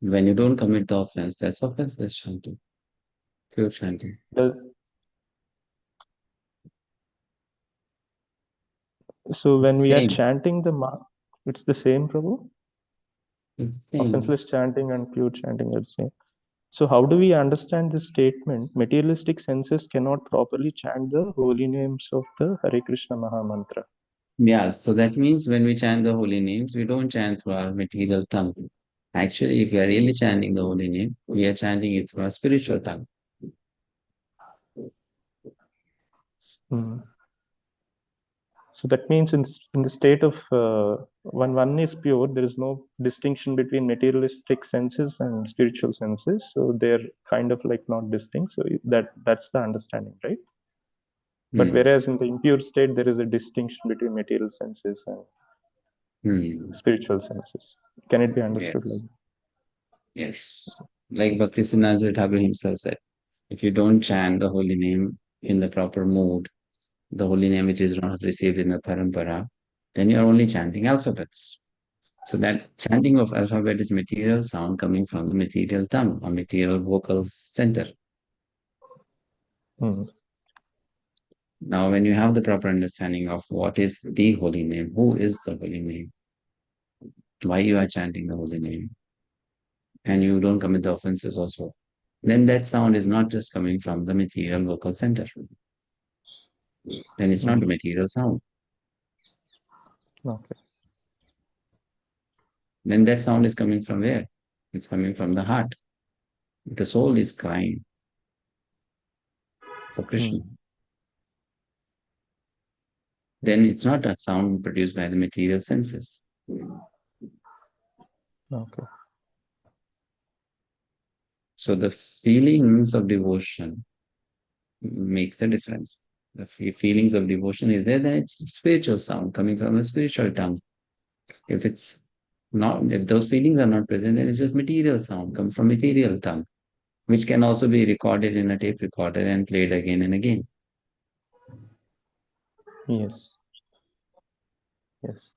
When you don't commit the offense, that's offenseless chanting, pure chanting. So when we are Same. chanting the it's the same, Prabhu? It's the same. Offenseless chanting and pure chanting are the same. So how do we understand this statement? Materialistic senses cannot properly chant the holy names of the Hare Krishna Mahamantra. Yeah, so that means when we chant the holy names, we don't chant through our material tongue. Actually, if we are really chanting the holy name, we are chanting it through our spiritual tongue. So that means in the state of when one is pure, there is no distinction between materialistic senses and spiritual senses. So they're kind of like not distinct. So that's the understanding, right? But whereas in the impure state, there is a distinction between material senses and spiritual senses. Can it be understood like that? Yes. Like Bhakti-sastri Thakur himself said, if you don't chant the holy name in the proper mood, the holy name which is not received in the parampara, then you are only chanting alphabets. So that chanting of alphabet is material sound coming from the material tongue or material vocal center. Now, when you have the proper understanding of what is the holy name, who is the holy name, why you are chanting the holy name, and you don't commit the offenses also, then that sound is not just coming from the material vocal center. Then it's not a material sound. Okay. Then that sound is coming from where? It's coming from the heart. The soul is crying for Krishna. Then it's not a sound produced by the material senses. Okay. So the feelings of devotion makes a difference. The feelings of devotion is there, then it's spiritual sound coming from a spiritual tongue. If it's not, if those feelings are not present, then it's just material sound come from material tongue, which can also be recorded in a tape recorder and played again and again. Yes. Yes.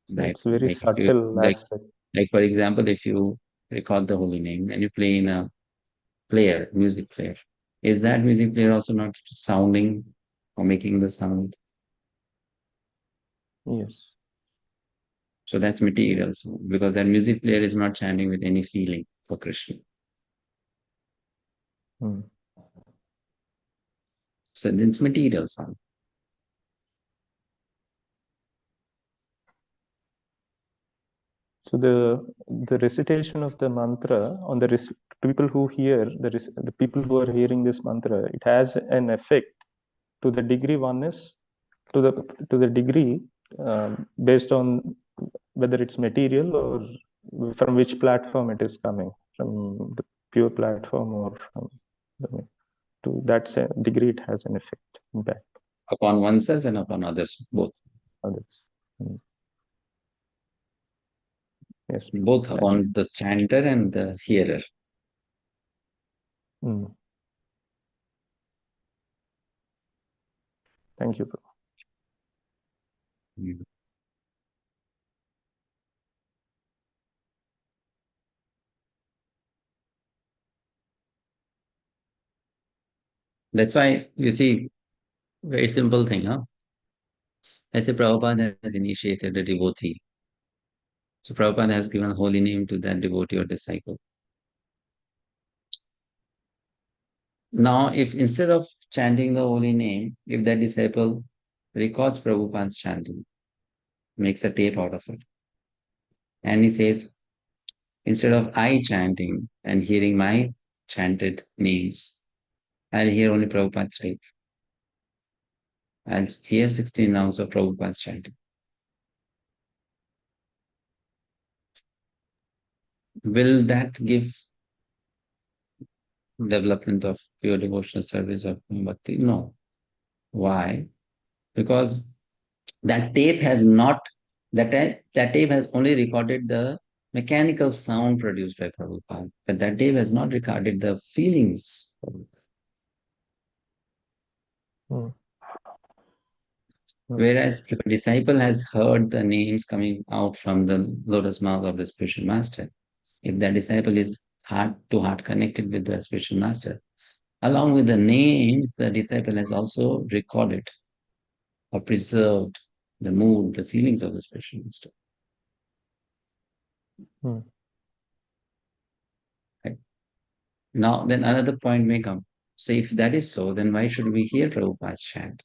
So Like, it's very like if you, subtle aspect. like for example, if you record the holy name and you play in a player, music player, is that music player also not sounding or making the sound? Yes. So that's material sound, because that music player is not chanting with any feeling for Krishna. So it's material sound. So the recitation of the mantra on the people who hear the people who are hearing this mantra, it has an effect to the degree one is to the degree based on whether it's material or from which platform it is coming, from the pure platform or from to that degree it has an effect, impact upon oneself and upon others, both. Others. Yes, both upon the chanter and the hearer. Thank you, Prabhu. That's why, you see, very simple thing, huh? I say Prabhupada has initiated a devotee. So Prabhupada has given a holy name to that devotee or disciple. Now, if instead of chanting the holy name, if that disciple records Prabhupada's chanting, makes a tape out of it, and he says, Instead of I chanting and hearing my chanted names, I'll hear only Prabhupada's name. I'll hear 16 rounds of Prabhupada's chanting. Will that give development of pure devotional service of bhakti? No. Why? Because that tape has not, that tape has only recorded the mechanical sound produced by Prabhupada, but that tape has not recorded the feelings. Whereas if a disciple has heard the names coming out from the lotus mouth of the spiritual master, if that disciple is heart to heart connected with the spiritual master, along with the names, the disciple has also recorded or preserved the mood, the feelings of the spiritual master. Right. Now, then another point may come. So if that is so, then why should we hear Prabhupada's chant?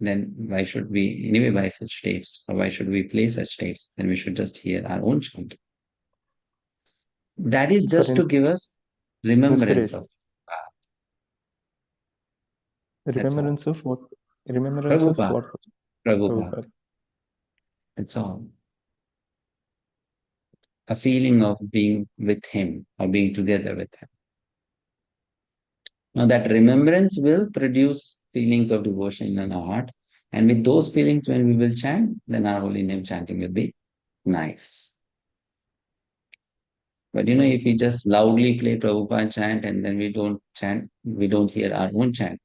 Then why should we anyway buy such tapes? Or why should we play such tapes? Then we should just hear our own chant. That is just to give us remembrance of remembrance of what? Remembrance of what? Prabhupada. That's all. A feeling of being with him or being together with him. Now that remembrance will produce feelings of devotion in our heart. And with those feelings, when we will chant, then our holy name chanting will be nice. But if we just loudly play Prabhupada chant and then we don't chant, we don't hear our own chant,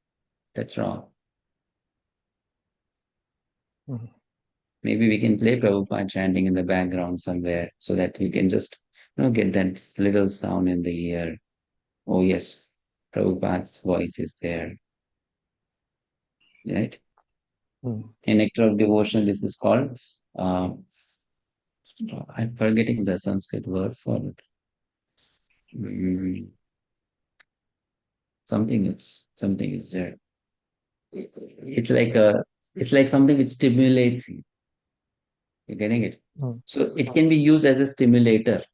that's wrong. Maybe we can play Prabhupada chanting in the background somewhere so that we can just get that little sound in the ear. Oh yes, Prabhupada's voice is there. Right? In Nectar of Devotion, this is called, I'm forgetting the Sanskrit word for it. Something is there. It's like something which stimulates you. You're getting it? So it can be used as a stimulator.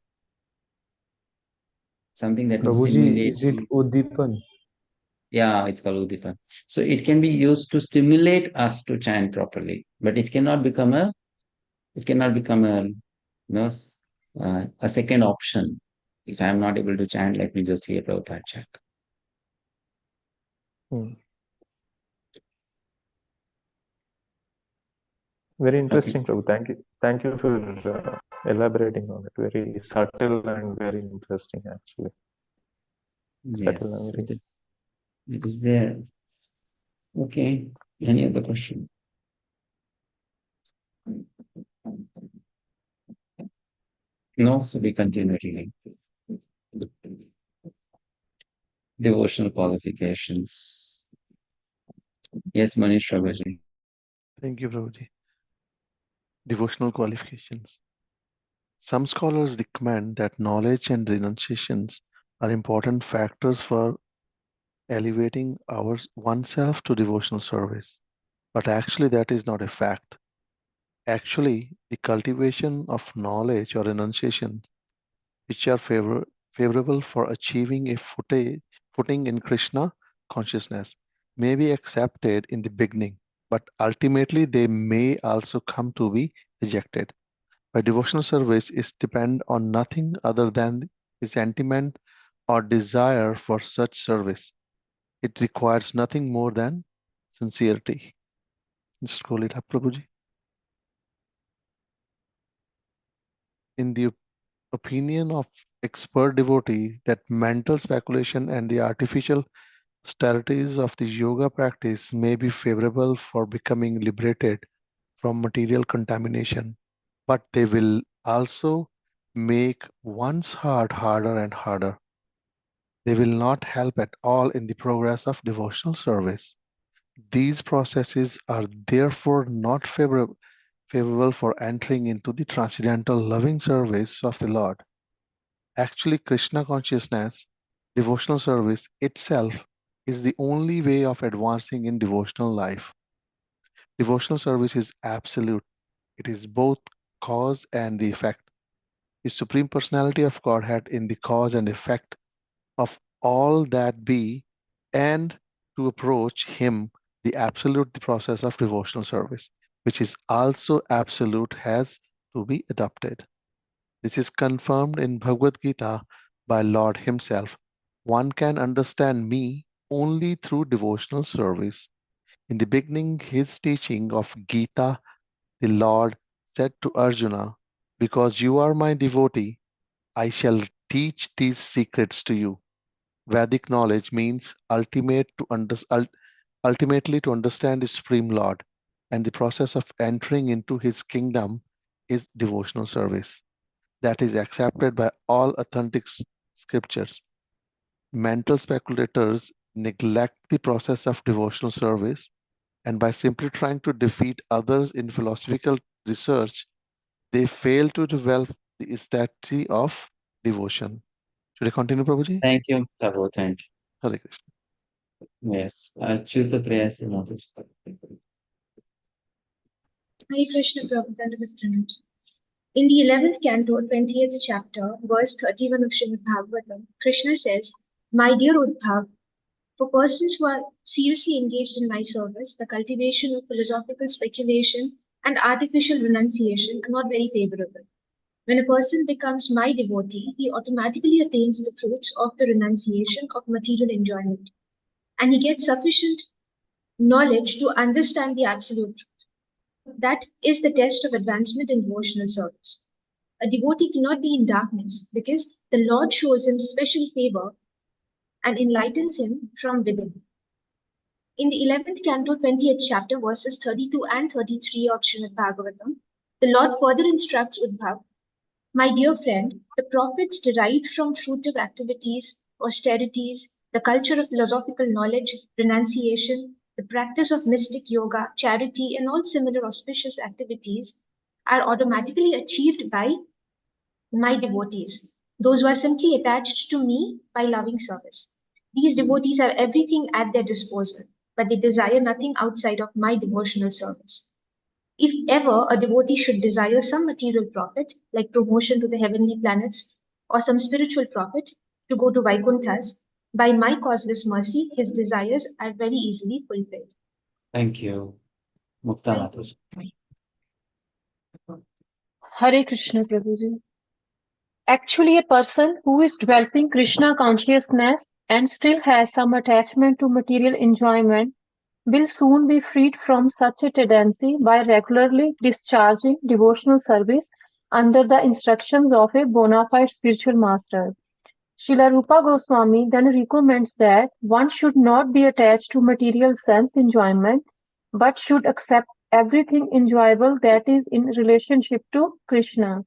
Something that will stimulate. Is it Uddipan? Yeah, it's called Udipan. So it can be used to stimulate us to chant properly, but it cannot become a second option. If I'm not able to chant, let me just hear Prabhupada chant. Very interesting, Prabhu. Thank you for elaborating on it. Very subtle and very interesting, actually. Yes, it is there. Okay. Any other question? No, so we continue reading. Devotional qualifications. Yes, Manish Prabhuji. Thank you, Prabhuji. Devotional qualifications. Some scholars recommend that knowledge and renunciations are important factors for elevating oneself to devotional service. But actually, that is not a fact. Actually, the cultivation of knowledge or renunciation, which are favorable for achieving a footing in Krishna consciousness, may be accepted in the beginning, but ultimately they may also come to be rejected. My devotional service is depend on nothing other than the sentiment or desire for such service. It requires nothing more than sincerity. Just scroll it up, Prabhuji. In the opinion of expert devotee, that mental speculation and the artificial austerities of the yoga practice may be favorable for becoming liberated from material contamination, but they will also make one's heart harder and harder. They will not help at all in the progress of devotional service. These processes are therefore not favorable for entering into the transcendental loving service of the Lord. Actually, Krishna consciousness, devotional service itself, is the only way of advancing in devotional life. Devotional service is absolute. It is both cause and the effect. The Supreme Personality of Godhead in the cause and effect of all that be, and to approach Him, the absolute, the process of devotional service, which is also absolute, has to be adopted. This is confirmed in Bhagavad Gita by Lord Himself. One can understand me only through devotional service. In the beginning, His teaching of Gita, the Lord said to Arjuna, because you are my devotee, I shall teach these secrets to you. Vedic knowledge means ultimately to understand the Supreme Lord, and the process of entering into His kingdom is devotional service that is accepted by all authentic scriptures. Mental speculators neglect the process of devotional service, and by simply trying to defeat others in philosophical research, they fail to develop the ecstasy of devotion. Should I continue, Prabhuji? Thank you, Prabhu. Thank you. Hare Krishna. Yes, Achyuta Prayasi Mataji. Hare Krishna Prabhupada. In the 11th canto, 20th chapter, verse 31 of Srimad Bhagavatam, Krishna says, My dear Uddhav, for persons who are seriously engaged in my service, the cultivation of philosophical speculation and artificial renunciation are not very favorable. When a person becomes my devotee, he automatically attains the fruits of the renunciation of material enjoyment, and he gets sufficient knowledge to understand the absolute truth. That is the test of advancement in devotional service. A devotee cannot be in darkness because the Lord shows him special favor and enlightens him from within. In the 11th canto, 20th chapter, verses 32 and 33 of Srimad Bhagavatam, the Lord further instructs Uddhav, my dear friend, the prophets derived from fruitive activities, austerities, the culture of philosophical knowledge, renunciation, the practice of mystic yoga, charity, and all similar auspicious activities are automatically achieved by my devotees, those who are simply attached to me by loving service. These devotees have everything at their disposal, but they desire nothing outside of my devotional service. If ever a devotee should desire some material profit, like promotion to the heavenly planets, or some spiritual profit to go to Vaikunthas, by my causeless mercy, his desires are very easily fulfilled. Thank you. Mukta Mataji. Hare Krishna, Prabhuji. Actually, a person who is developing Krishna consciousness and still has some attachment to material enjoyment will soon be freed from such a tendency by regularly discharging devotional service under the instructions of a bona fide spiritual master. Śrīla Rūpa Gosvāmī then recommends that one should not be attached to material sense enjoyment, but should accept everything enjoyable that is in relationship to Krishna.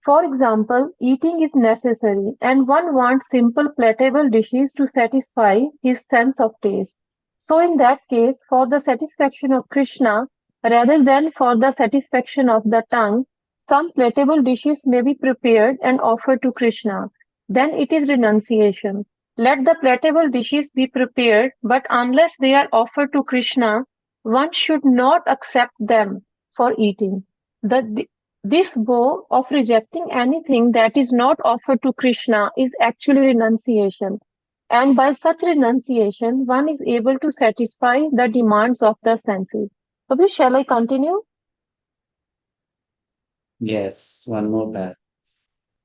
For example, eating is necessary and one wants simple palatable dishes to satisfy his sense of taste. So in that case, for the satisfaction of Krishna, rather than for the satisfaction of the tongue, some palatable dishes may be prepared and offered to Krishna. Then it is renunciation. Let the palatable dishes be prepared, but unless they are offered to Krishna, one should not accept them for eating. This vow of rejecting anything that is not offered to Krishna is actually renunciation. And by such renunciation, one is able to satisfy the demands of the senses. Prabhu, shall I continue? Yes, one more back.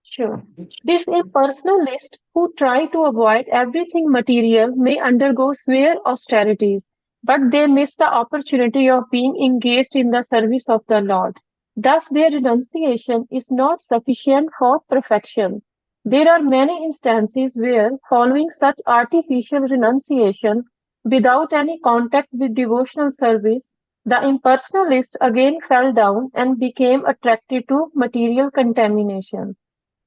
Sure. This impersonalist who try to avoid everything material may undergo severe austerities, but they miss the opportunity of being engaged in the service of the Lord. Thus, their renunciation is not sufficient for perfection. There are many instances where, following such artificial renunciation without any contact with devotional service, the impersonalist again fell down and became attracted to material contamination.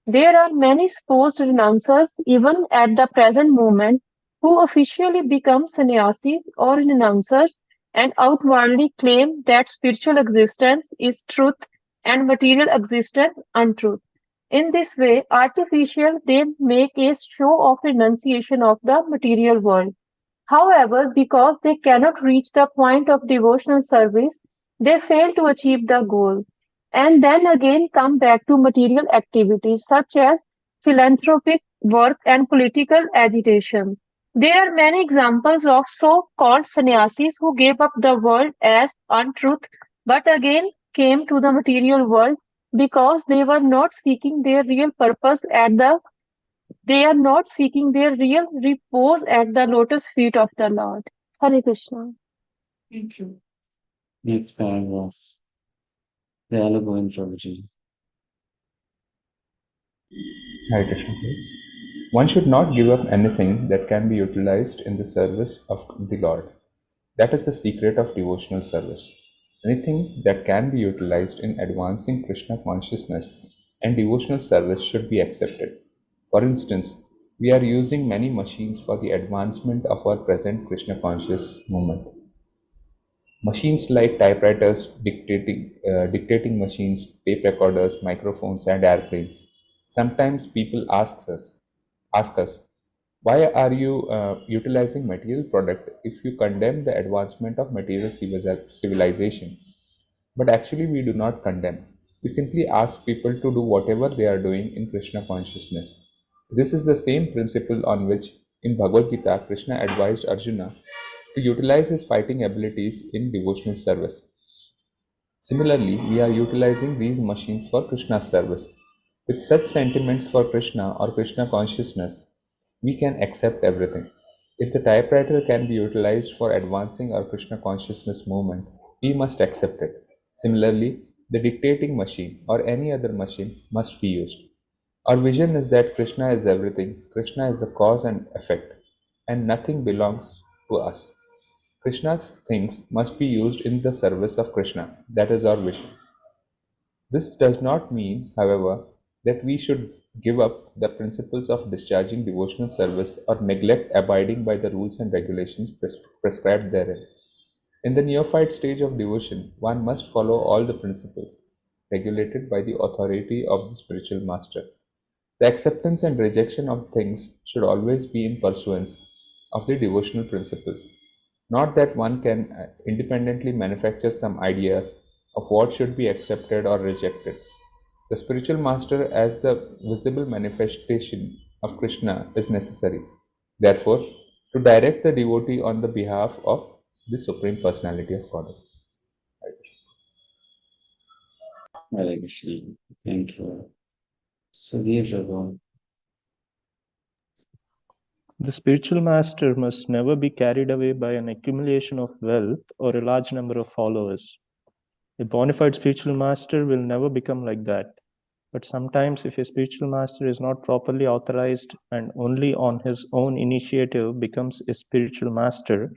There are many supposed renouncers even at the present moment who officially become sannyasis or renouncers and outwardly claim that spiritual existence is truth and material existence untruth. In this way, artificial, they make a show of renunciation of the material world. However, because they cannot reach the point of devotional service, they fail to achieve the goal. and then again come back to material activities such as philanthropic work and political agitation. There are many examples of so-called sannyasis who gave up the world as untruth, but again came to the material world because they were not seeking their real purpose at the they are not seeking their real repose at the lotus feet of the Lord. Hare Krishna. Thank you. Next paragraph. Dayala Govind Prabhuji. Hare Krishna. One should not give up anything that can be utilized in the service of the Lord. That is the secret of devotional service. Anything that can be utilized in advancing Krishna consciousness and devotional service should be accepted. For instance, we are using many machines for the advancement of our present Krishna conscious movement. Machines like typewriters, dictating machines, tape recorders, microphones, and airplanes. Sometimes people ask us, why are you utilizing material product if you condemn the advancement of material civilization? But actually, we do not condemn. We simply ask people to do whatever they are doing in Krishna consciousness. This is the same principle on which, in Bhagavad Gita, Krishna advised Arjuna to utilize his fighting abilities in devotional service. Similarly, we are utilizing these machines for Krishna's service. With such sentiments for Krishna or Krishna consciousness, we can accept everything. If the typewriter can be utilized for advancing our Krishna consciousness movement, we must accept it. Similarly, the dictating machine or any other machine must be used. Our vision is that Krishna is everything, Krishna is the cause and effect, and nothing belongs to us. Krishna's things must be used in the service of Krishna. That is our vision. This does not mean, however, that we should give up the principles of discharging devotional service or neglect abiding by the rules and regulations prescribed therein. In the neophyte stage of devotion, one must follow all the principles regulated by the authority of the spiritual master. The acceptance and rejection of things should always be in pursuance of the devotional principles. Not that one can independently manufacture some ideas of what should be accepted or rejected. The spiritual master, as the visible manifestation of Krishna, is necessary. Therefore, to direct the devotee on the behalf of the Supreme Personality of Godhead. Hare Krishna. Thank you. Sudhir Prabhu. The spiritual master must never be carried away by an accumulation of wealth or a large number of followers. A bona fide spiritual master will never become like that. But sometimes, if a spiritual master is not properly authorized and only on his own initiative becomes a spiritual master,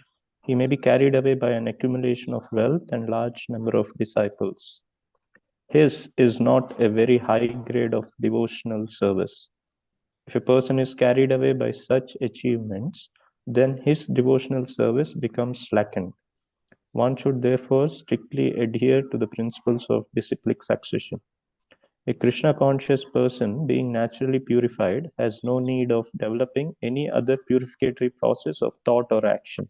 he may be carried away by an accumulation of wealth and large number of disciples. His is not a very high grade of devotional service. If a person is carried away by such achievements, then his devotional service becomes slackened. One should therefore strictly adhere to the principles of disciplic succession. A Krishna-conscious person, being naturally purified, has no need of developing any other purificatory process of thought or action.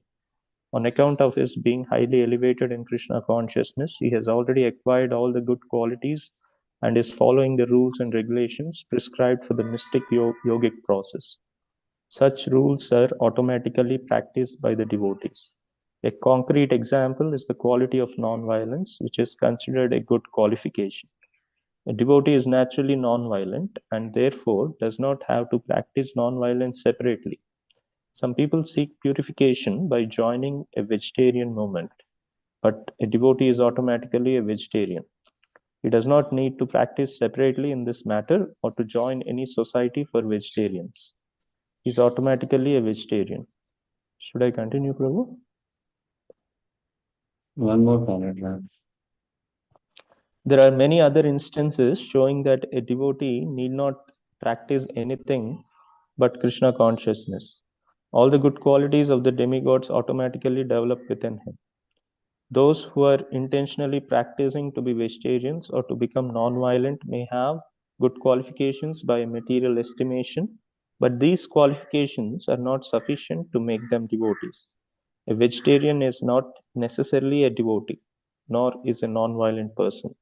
On account of his being highly elevated in Krishna consciousness, he has already acquired all the good qualities and is following the rules and regulations prescribed for the mystic yogic process. Such rules are automatically practiced by the devotees. A concrete example is the quality of non-violence, which is considered a good qualification. A devotee is naturally non-violent and therefore does not have to practice non-violence separately. Some people seek purification by joining a vegetarian movement, but a devotee is automatically a vegetarian. He does not need to practice separately in this matter or to join any society for vegetarians. He is automatically a vegetarian. Should I continue, Prabhu? One more paragraph. There are many other instances showing that a devotee need not practice anything but Krishna consciousness. All the good qualities of the demigods automatically develop within him. Those who are intentionally practicing to be vegetarians or to become non-violent may have good qualifications by material estimation, but these qualifications are not sufficient to make them devotees. A vegetarian is not necessarily a devotee, nor is a non-violent person.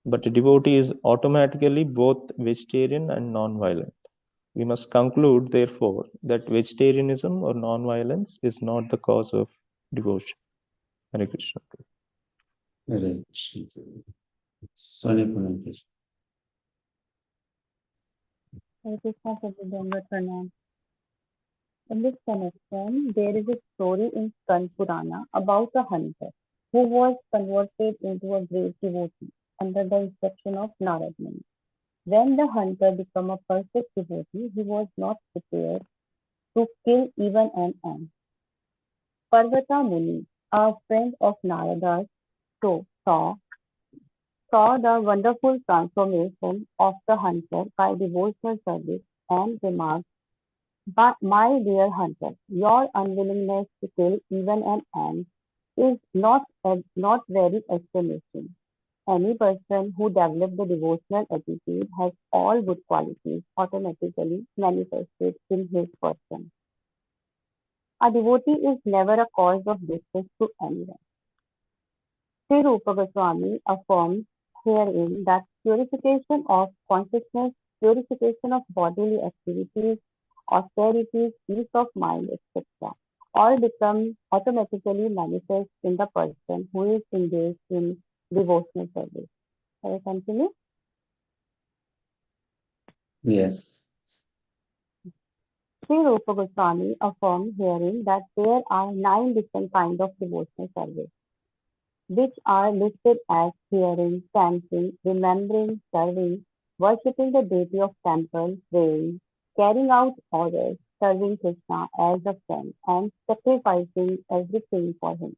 But a devotee is automatically both vegetarian and non-violent. We must conclude, therefore, that vegetarianism or non-violence is not the cause of devotion. Hare Krishna. Hare Krishna. Sonia Pranam. Hare Krishna, Prabhupada Pranam. In this connection, there is a story in Skand Purana about a hunter who was converted into a great devotee under the instruction of Narad Muni. When the hunter became a perfect devotee, he was not prepared to kill even an ant. Parvata Muni, a friend of Narada's, saw the wonderful transformation of the hunter by devotional service and remarked, "But my dear hunter, your unwillingness to kill even an ant is not very astonishing. Any person who develops the devotional attitude has all good qualities automatically manifested in his person. A devotee is never a cause of distress to anyone." Sri Rūpa Gosvāmī affirms herein that purification of consciousness, purification of bodily activities, austerities, peace of mind, etc., all become automatically manifest in the person who is engaged in devotional service. Shall I continue? Yes. Sri Rūpa Gosvāmī affirms herein that there are 9 different kinds of devotional service, which are listed as hearing, chanting, remembering, serving, worshipping the deity of temple, praying, carrying out orders, serving Krishna as a friend, and sacrificing everything for him.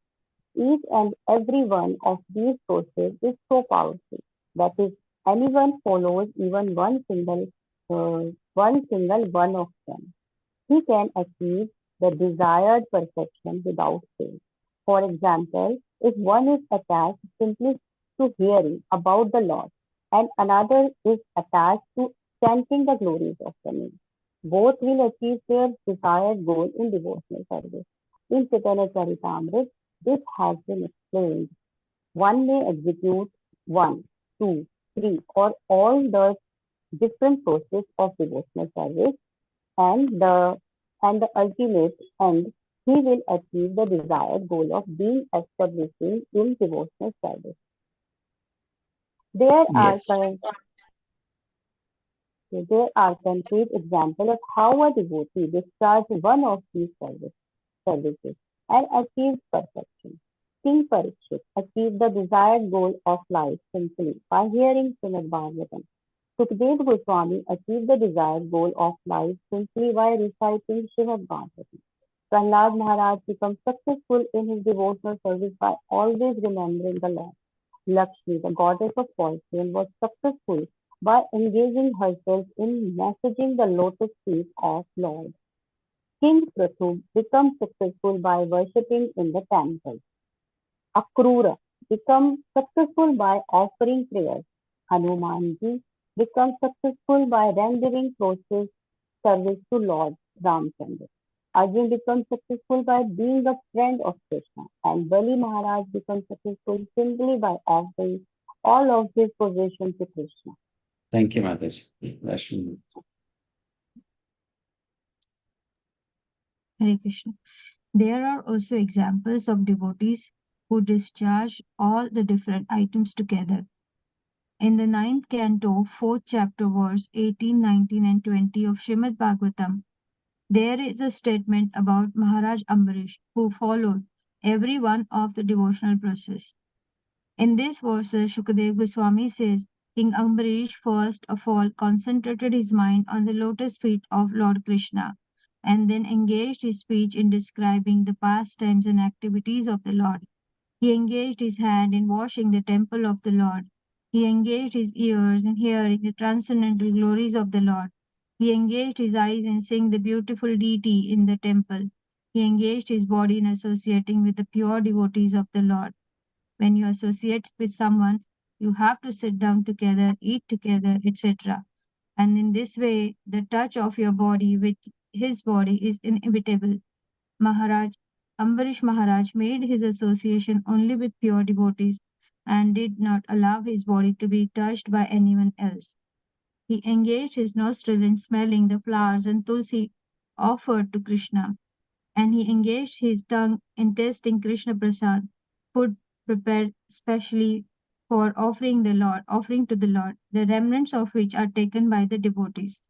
Each and every one of these sources is so powerful that if anyone follows even one single one of them, he can achieve the desired perfection without fail. For example, if one is attached simply to hearing about the Lord and another is attached to chanting the glories of the name, both will achieve their desired goal in devotional service. In Chaitanya Charitamrita, this has been explained. One may execute 1, 2, 3, or all the different sources of devotional service, and the ultimate end, he will achieve the desired goal of being establishing in devotional service. There Yes. are concrete examples of how a devotee discharges one of these services and achieves perfection. King Parikshit achieved the desired goal of life simply by hearing Srimad Bhagavatam. Sukadeva Goswami achieved the desired goal of life simply by reciting Srimad Bhagavatam. Prahlad Maharaj became successful in his devotional service by always remembering the Lord. Lakshmi, the goddess of fortune, was successful by engaging herself in messaging the lotus feet of Lord. King Prathu became successful by worshipping in the temple. Akrura became successful by offering prayers. Hanumanji became successful by rendering closest service to Lord Ramchandra. Arjun became successful by being a friend of Krishna, and Bali Maharaj became successful simply by offering all of his possessions to Krishna. Thank you, Mataji. Rashmi. Hare Krishna. There are also examples of devotees who discharge all the different items together. In the 9th canto, 4th chapter, verse 18, 19, and 20 of Srimad Bhagavatam, there is a statement about Maharaj Ambarish, who followed every one of the devotional process. In this verse, Shukadeva Goswami says, King Ambarish first of all concentrated his mind on the lotus feet of Lord Krishna, and then engaged his speech in describing the pastimes and activities of the Lord. He engaged his hand in washing the temple of the Lord. He engaged his ears in hearing the transcendental glories of the Lord. He engaged his eyes in seeing the beautiful deity in the temple. He engaged his body in associating with the pure devotees of the Lord. When you associate with someone, you have to sit down together, eat together, etc. And in this way, the touch of your body with his body is inevitable. Ambarish Maharaj made his association only with pure devotees and did not allow his body to be touched by anyone else. He engaged his nostril in smelling the flowers and tulsi offered to Krishna, and he engaged his tongue in tasting Krishna Prasad, food prepared specially for offering to the Lord, the remnants of which are taken by the devotees.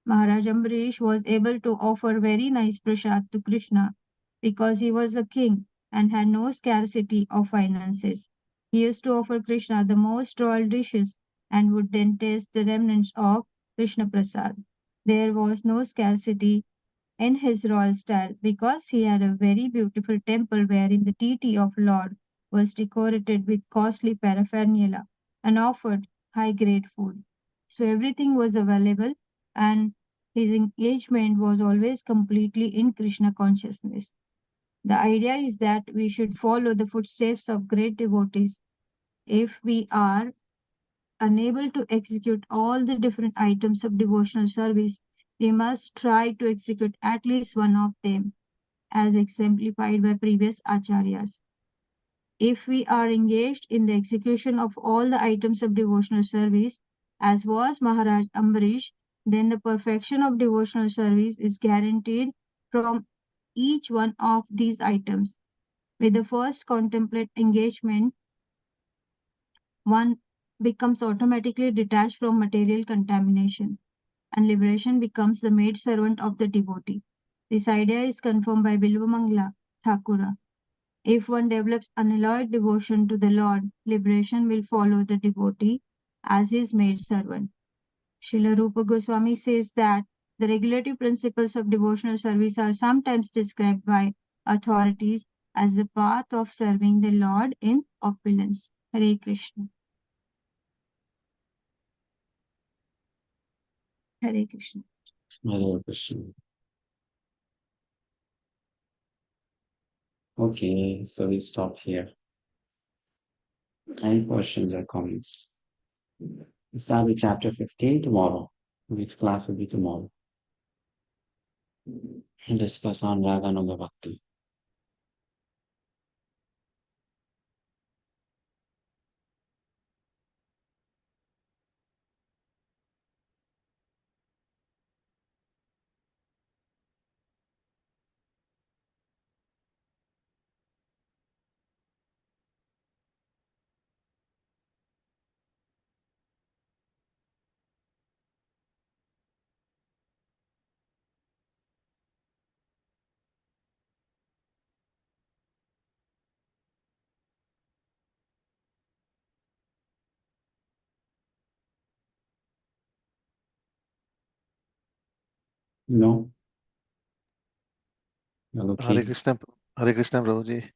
Maharaj Ambarish was able to offer very nice prasad to Krishna because he was a king and had no scarcity of finances. He used to offer Krishna the most royal dishes and would then taste the remnants of Krishna Prasad. There was no scarcity in his royal style because he had a very beautiful temple wherein the deity of Lord was decorated with costly paraphernalia and offered high-grade food. So everything was available and his engagement was always completely in Krishna consciousness. The idea is that we should follow the footsteps of great devotees. If we are unable to execute all the different items of devotional service, we must try to execute at least one of them, as exemplified by previous acharyas. If we are engaged in the execution of all the items of devotional service, as was Maharaj Ambarish, then the perfection of devotional service is guaranteed from each one of these items. With the first contemplate engagement, one becomes automatically detached from material contamination, and liberation becomes the maid servant of the devotee. This idea is confirmed by Bilvamangala Thakura. If one develops unalloyed devotion to the Lord, liberation will follow the devotee as his maid servant. Śrīla Rūpa Gosvāmī says that the regulative principles of devotional service are sometimes described by authorities as the path of serving the Lord in opulence. Hare Krishna. Hare Krishna. Hare Krishna. Okay, so we stop here. Any questions or comments? We'll start with chapter 15 tomorrow. Next class will be tomorrow. And discuss on Raga Nuga Bhakti. No? Okay. Hare Krishna, Prabhuji.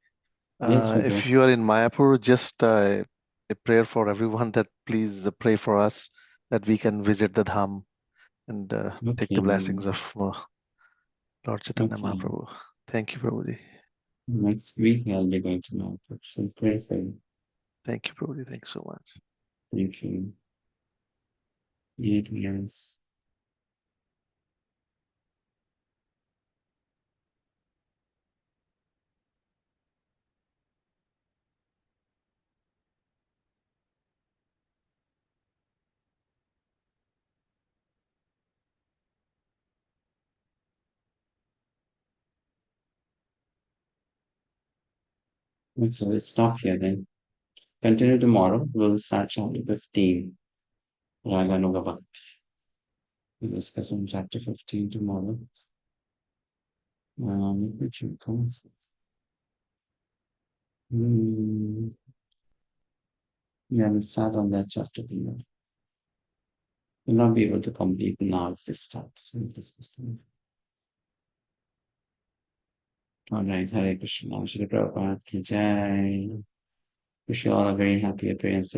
Yes, we If do. you are in Mayapur, just a prayer for everyone that please pray for us that we can visit the Dham and take the Okay. blessings of Lord Chaitanya Okay. Mahaprabhu. Thank you, Prabhuji. Next week I'll be going to Malpur. So pray for you. Thank you, Prabhuji. Thanks so much. Thank you. Anything else? Okay, so we'll stop here then. Continue tomorrow. We'll start chapter 15. Raga Nuga Bhakti. We'll discuss on chapter 15 tomorrow. Which should come. Yeah, we'll start on that chapter tomorrow. We'll not be able to complete now if this starts. We'll discuss tomorrow. All right, Hare Krishna. Shri Prabhupada ki jai. Wish you all a very happy appearance.